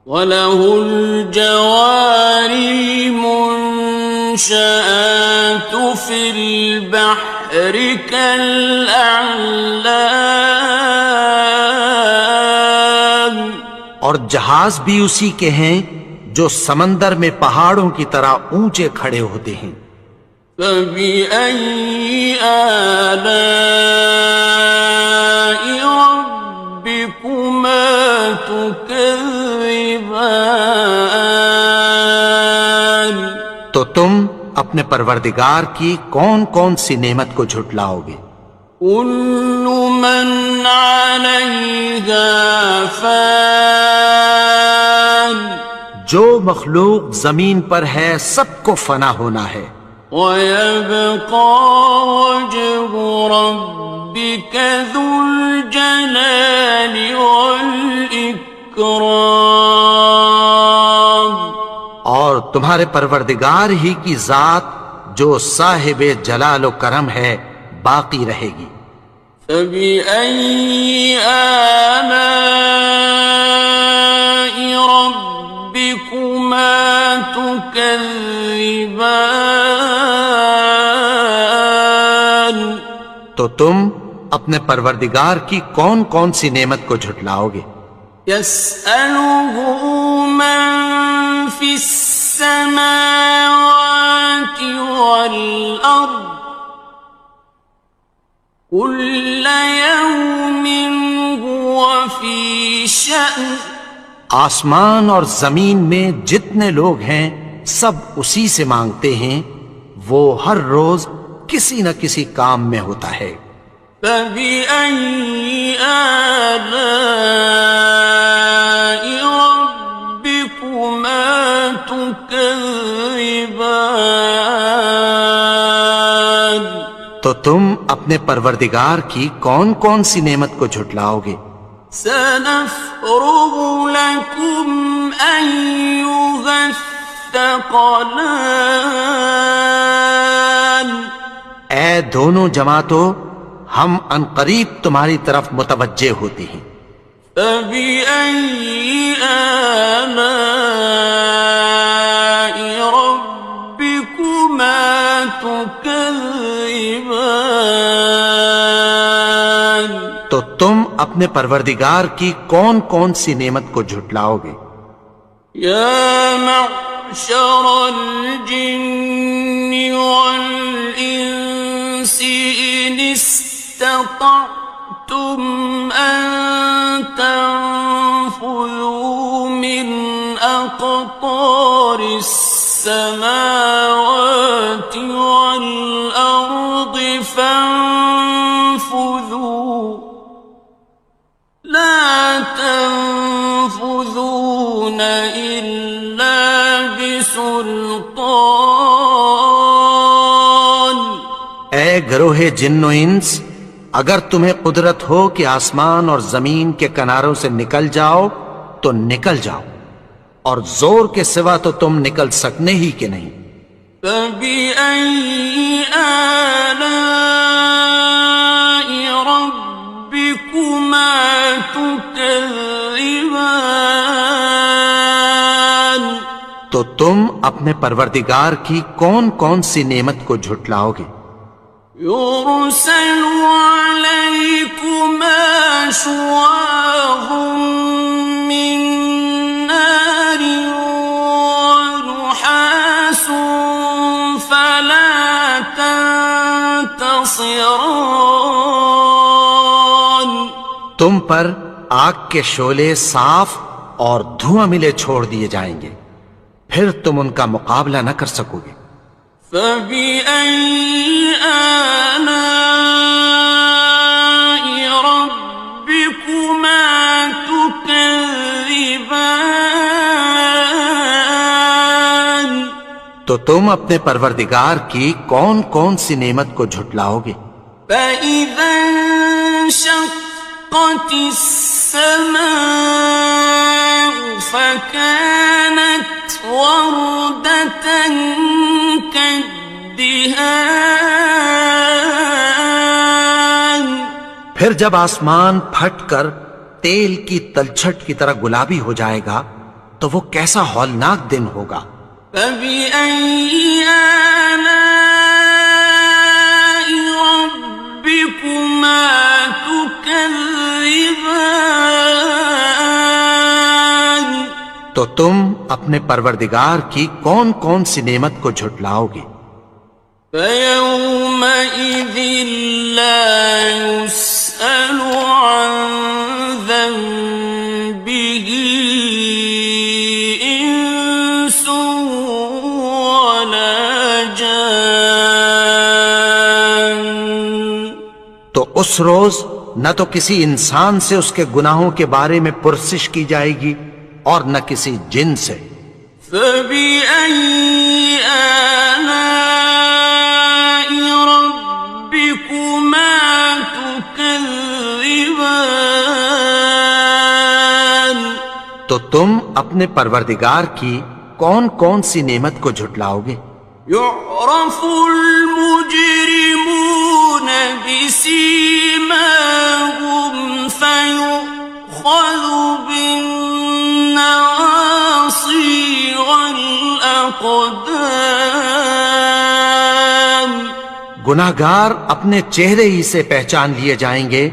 وَلَهُ الْجَوَارِ الْمُنشَآتُ فِي الْبَحْرِ كَالْأَعْلَامِ
اور جہاز بھی اسی کے ہیں جو سمندر میں پہاڑوں کی طرح اونچے کھڑے ہوتے ہیں.
فَبِأَيِّ آلَاءِ رَبِّكُمَا تُكَذِّبَانِ
تو تم اپنے پروردگار کی کون کون سی نعمت کو جھٹلاؤ گے؟
كُلُّ مَنْ عَلَيْهَا فَانٍ
جو مخلوق زمین پر ہے سب کو فنا ہونا ہے.
وَيَبْقَى وَجْهُ رَبِّكَ ذُو الْجَلَالِ وَالْإِكْرَامِ
اور تمہارے پروردگار ہی کی ذات جو صاحب جلال و کرم ہے باقی رہے گی.
فَبِأَيِّ آلَاءِ رَبِّكُمَا تُكَذِّبَانِ
تو تم اپنے پروردگار کی کون کون سی نعمت کو جھٹلاؤ گے؟
يَسْأَلُهُ مَن فِي السَّمَاوَاتِ وَالْأَرْضِ كُلَّ يَوْمٍ هُوَ فِي شَأْنٍ
آسمان اور زمین میں جتنے لوگ ہیں سب اسی سے مانگتے ہیں، وہ ہر روز کسی نہ کسی کام میں ہوتا ہے.
فَبِأَيِّ آلَاءِ رَبِّكُمَا تُكَذِّبَانِ
تو تم اپنے پروردگار کی کون کون سی نعمت کو جھٹلاؤ گے؟
سَنَفْرُغُ لَكُمْ أَيُّهَ الثَّقَلَانِ
اے دونوں جماعتوں، ہم عنقریب تمہاری طرف متوجہ ہوتے ہیں.
فبأي آلاء ربكما تكذبان
تو تم اپنے پروردگار کی کون کون سی نعمت کو جھٹلاؤ گے؟
يا معشر الجن والإنس إن استطعتم أن تنفذوا من أقطار السماوات والأرض فانفذوا لا تنفذون إلا بسلطان
اے گروہ جن و انس، اگر تمہیں قدرت ہو کہ آسمان اور زمین کے کناروں سے نکل جاؤ تو نکل جاؤ، اور زور کے سوا تو تم نکل سکنے ہی کہ نہیں۔
فبأي آلاء ربكما تكذبان
تو تم اپنے پروردگار کی کون کون سی نعمت کو جھٹلاؤ گے؟
يرسل عليكما شواظ من نار ونحاس فلا تنتصران
تم پر آگ کے شعلے صاف اور دھواں ملے چھوڑ دیے جائیں گے، پھر تم ان کا مقابلہ نہ کر سکو گے۔
فبأي آلاء ربكما تكذبان
تو تم اپنے پروردگار کی کون کون سی نعمت کو جھٹلاؤ گے؟
فإذا انشقت السماء فكانت وردة كالدهان
پھر جب آسمان پھٹ کر تیل کی تلچھٹ کی طرح گلابی ہو جائے گا تو وہ کیسا ہولناک دن ہوگا۔
فبأي آلاء ربكما تكذبان
تو تم اپنے پروردگار کی کون کون سی نعمت کو جھٹلاؤ گے؟
فيومئذ لا يسأل عن ذنبه إنس ولا جان
تو اس روز نہ تو کسی انسان سے اس کے گناہوں کے بارے میں پرسش کی جائے گی اور نہ کسی جن سے۔
فبأي آلاء ربكما تكذبان
تو تم اپنے پروردگار کی کون کون سی نعمت کو جھٹلاؤ گے؟
يعرف المجرمون بسيماهم فيؤخذ بالنواصي والأقدام
گناہگار اپنے چہرے ہی سے پہچان لیے جائیں گے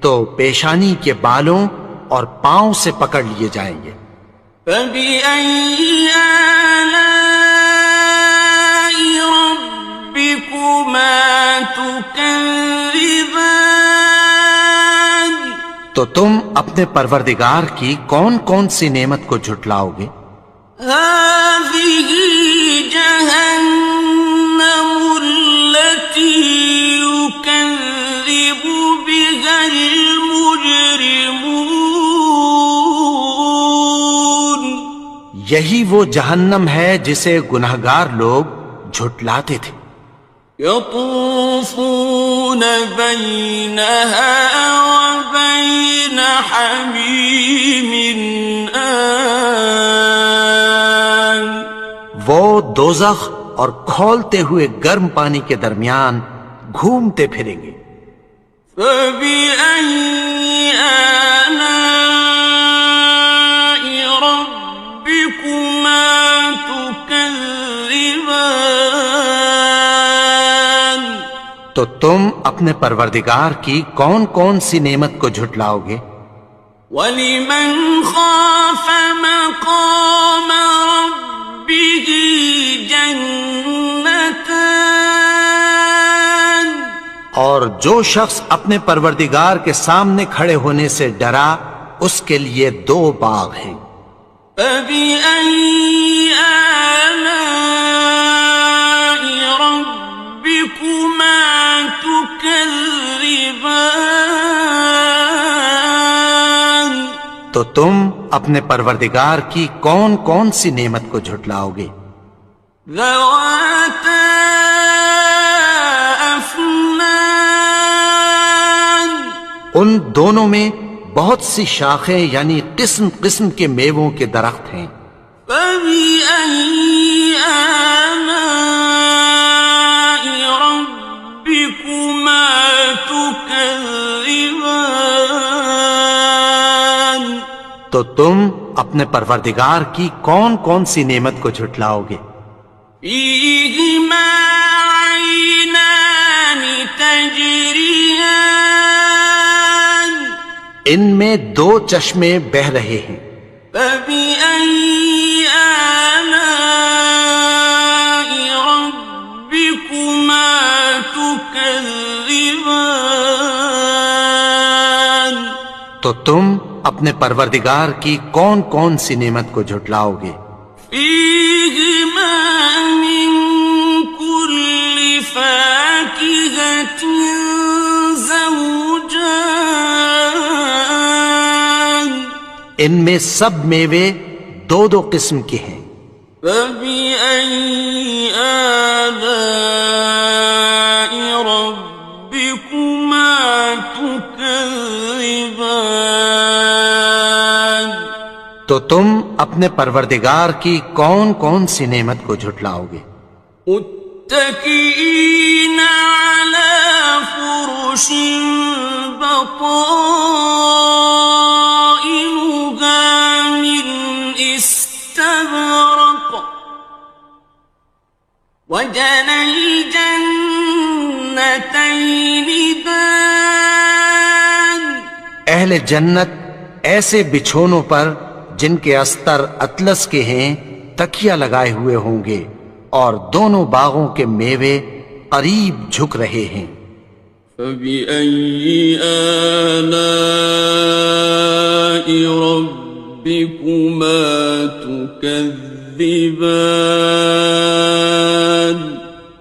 تو پیشانی کے بالوں اور پاؤں سے پکڑ لیے جائیں گے۔
فبأي آلاء ربكما تكذبان
تو تم اپنے پروردگار کی کون کون سی نعمت کو جھٹلاؤ گے؟
هذه جهنم التي يكذب بها المجرمون
یہی وہ جہنم ہے جسے گناہگار لوگ جھٹلاتے تھے۔
يطوفون بينها وبين حميم آن
وہ دوزخ اور کھولتے ہوئے گرم پانی کے درمیان گھومتے پھریں گے۔
فبأي آلاء
تو تم اپنے پروردگار کی کون کون سی نعمت کو جھٹلاؤ گے؟
وَلِمَنْ خَافَ مَقَامَ رَبِّهِ جَنَّتَانِ
اور جو شخص اپنے پروردگار کے سامنے کھڑے ہونے سے ڈرا اس کے لیے 2 باغ ہیں۔
فَبِأَيِّ آلَاءِ رَبِّكُمَا تُكَذِّبَانِ
تو تم اپنے پروردگار کی کون کون سی نعمت کو جھٹلاؤ گے؟
ذَوَاتَا أَفْنَانٍ
ان دونوں میں بہت سی شاخیں یعنی قسم قسم کے میووں کے درخت ہیں۔
فَبِأَيِّ آلَاءِ رَبِّكُمَا تُكَذِّبَانِ
تو تم اپنے پروردگار کی کون کون سی نعمت کو جھٹلاؤ گے؟
فِيهِمَا عَيْنَانِ تَجْرِيَانِ
ان میں 2 چشمے بہہ رہے ہیں۔
فَبِأَيِّ آلَاءِ رَبِّكُمَا تُكَذِّبَانِ
تو تم اپنے پروردگار کی کون کون سی نعمت کو جھٹلاؤ گے؟
فِيهِمَا مِن كُلِّ فَاكِهَةٍ زَوْجَانِ
ان میں سب میوے 2 قسم کے ہیں۔
فَبِأَيِّ آلَاءِ رَبِّكُمَا تُكَذِّبَانِ
تو تم اپنے پروردگار کی کون کون سی نعمت کو جھٹلاؤ گے؟
متكئين على فرش بطائنها من استبرق وجنى الجنتين دان
اہل جنت ایسے بچھونوں پر جن کے استر اطلس کے ہیں تکیہ لگائے ہوئے ہوں گے اور دونوں باغوں کے میوے قریب جھک رہے ہیں۔
فَبِأَيِّ آلَاءِ رَبِّكُمَا تُكَذِّبَانِ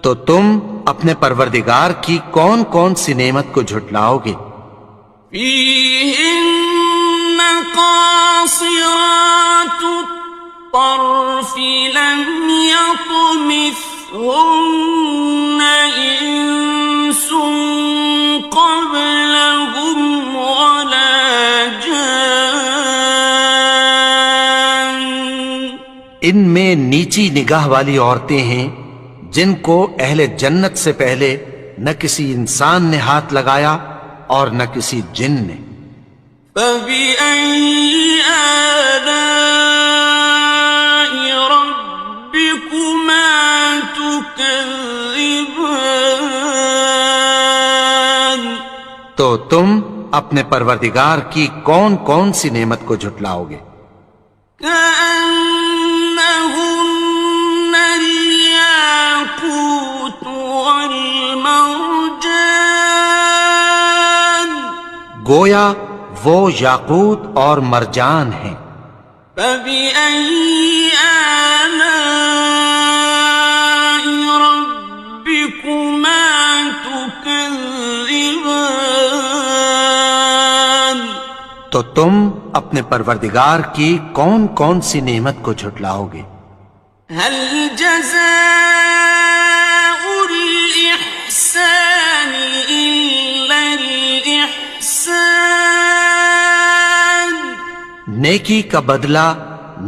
تو تم اپنے پروردگار کی کون کون سی نعمت کو جھٹلاؤ گے؟
فِيهِنَّ قَاصِرَاتُ الطَّرْفِ لَمْ يَطْمِثْهُنَّ إِنسٌ قَبْلَهُمْ وَلَا جَانٌّ
ان میں نیچی نگاہ والی عورتیں ہیں جن کو اہل جنت سے پہلے نہ کسی انسان نے ہاتھ لگایا اور نہ کسی جن نے۔
فَبِأَيِّ آلَاءِ رَبِّكُمَا تُكَذِّبَانِ
تو تم اپنے پروردگار کی کون کون سی نعمت کو جھٹلاؤ گے؟
كَأَنَّهُنَّ الْيَاقُوتُ وَالْمَرْجَانُ
گویا وہ یاقوت اور مرجان ہیں۔
فَبِأَيِّ آلَاءِ رَبِّكُمَا تُكَذِّبَانِ
تو تم اپنے پروردگار کی کون کون سی نعمت کو جھٹلاؤ گے؟
هَلْ جَزَاءُ الْإِحْسَانِ إِلَّا الْإِحْسَانُ
نیکی کا بدلہ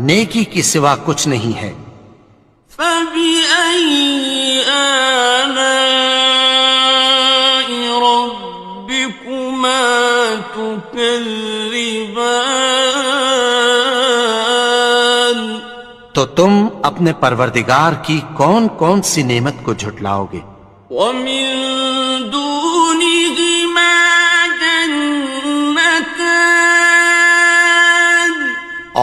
نیکی کی سوا کچھ نہیں ہے۔
فَبِأَيِّ آلَاءِ رَبِّكُمَا تُكَذِّبَانِ
تو تم اپنے پروردگار کی کون کون سی نعمت کو جھٹلاؤ گے؟
وَمِن دونهما جنتان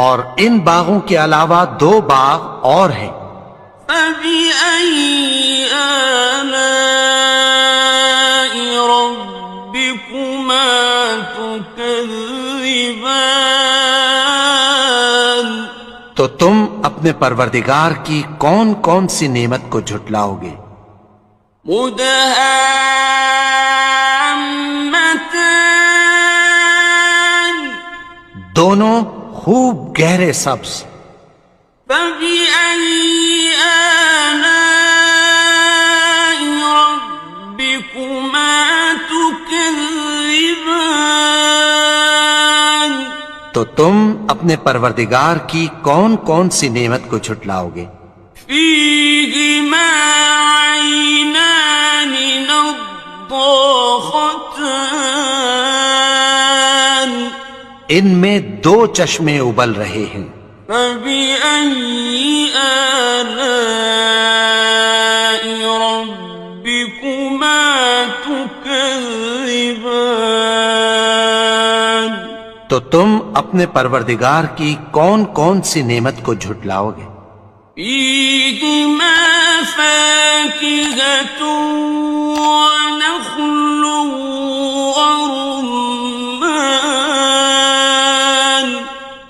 اور ان باغوں کے علاوہ 2 باغ اور ہیں.
فبأي آلاء ربكما تكذبان
تو تم اپنے پروردگار کی کون کون سی نعمت کو جھٹلاؤ گے؟
مدہامتان
دونوں خوب گہرے سبز.
فبأي آلاء ربكما تكذبان
تو تم اپنے پروردگار کی کون کون سی نعمت کو جھٹلاؤ گے؟
فيهما عينان نضاختان
ان میں 2 چشمے ابل رہے ہیں.
فبأي آلاء ربكما تكذبان
تو تم اپنے پروردگار کی کون کون سی نعمت کو جھٹلاؤ گے؟
فيهما فاكهة ونخل ورمان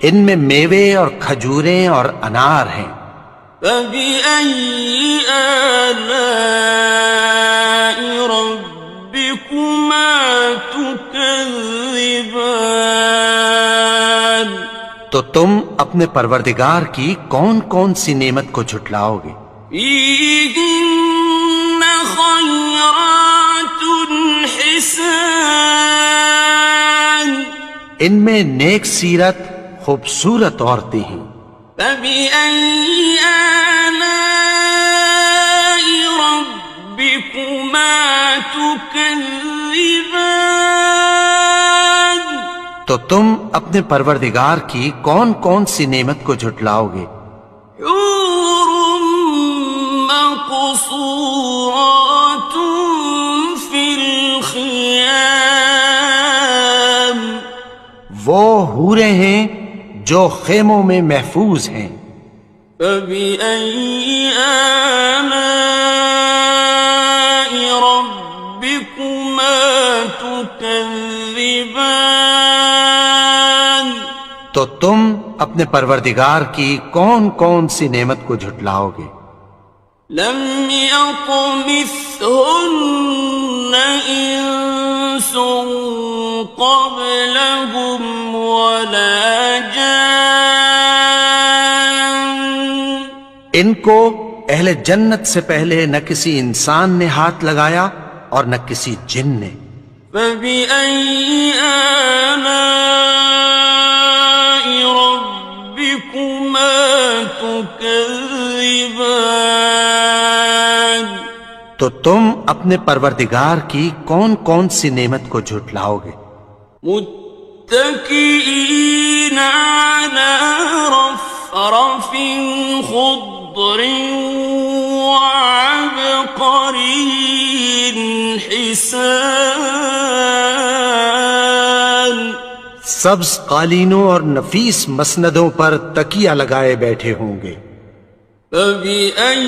ان میں میوے اور کھجوریں اور انار ہیں.
فبأي آلاء ربكما تكذبان
تو تم اپنے پروردگار کی کون کون سی نعمت کو جھٹلاؤ گے؟
فيهن خيرات حسان
ان میں نیک سیرت خوبصورت عورتیں ہیں.
فبأي آلاء ربكما تكذبان
تو تم اپنے پروردگار کی کون کون سی نعمت کو جھٹلاؤ گے؟
حور مقصورات في الخيام
وہ حوریں ہیں جو خیموں میں محفوظ ہیں.
فبأي آلاء ربكما تكذبان
تو تم اپنے پروردگار کی کون کون سی نعمت کو جھٹلاؤ گے؟
لم يطمثهن إنس قبلهم ولا جان
ان کو اہل جنت سے پہلے نہ کسی انسان نے ہاتھ لگایا اور نہ کسی جن نے.
فبأي آلاء ربكما تكذبان
تو تم اپنے پروردگار کی کون کون سی نعمت کو جھٹلاؤ گے؟
متكئين على رفرف خضر وعبقري حسان
سبز قالینوں اور نفیس مسندوں پر تکیہ لگائے بیٹھے ہوں گے.
فبأي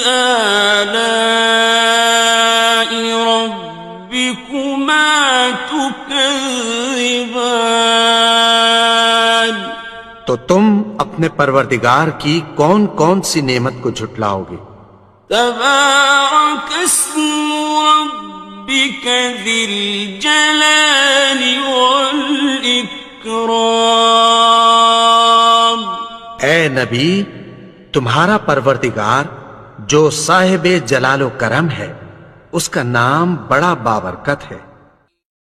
آلاء ربكما تكذبان
تو تم اپنے پروردگار کی کون کون سی نعمت کو جھٹلاؤ گے؟
تبارك اسم ربك ذي الجلال والإكرام
اے نبی، تمہارا پروردگار جو صاحب جلال و کرم ہے، اس کا نام بڑا بابرکت ہے.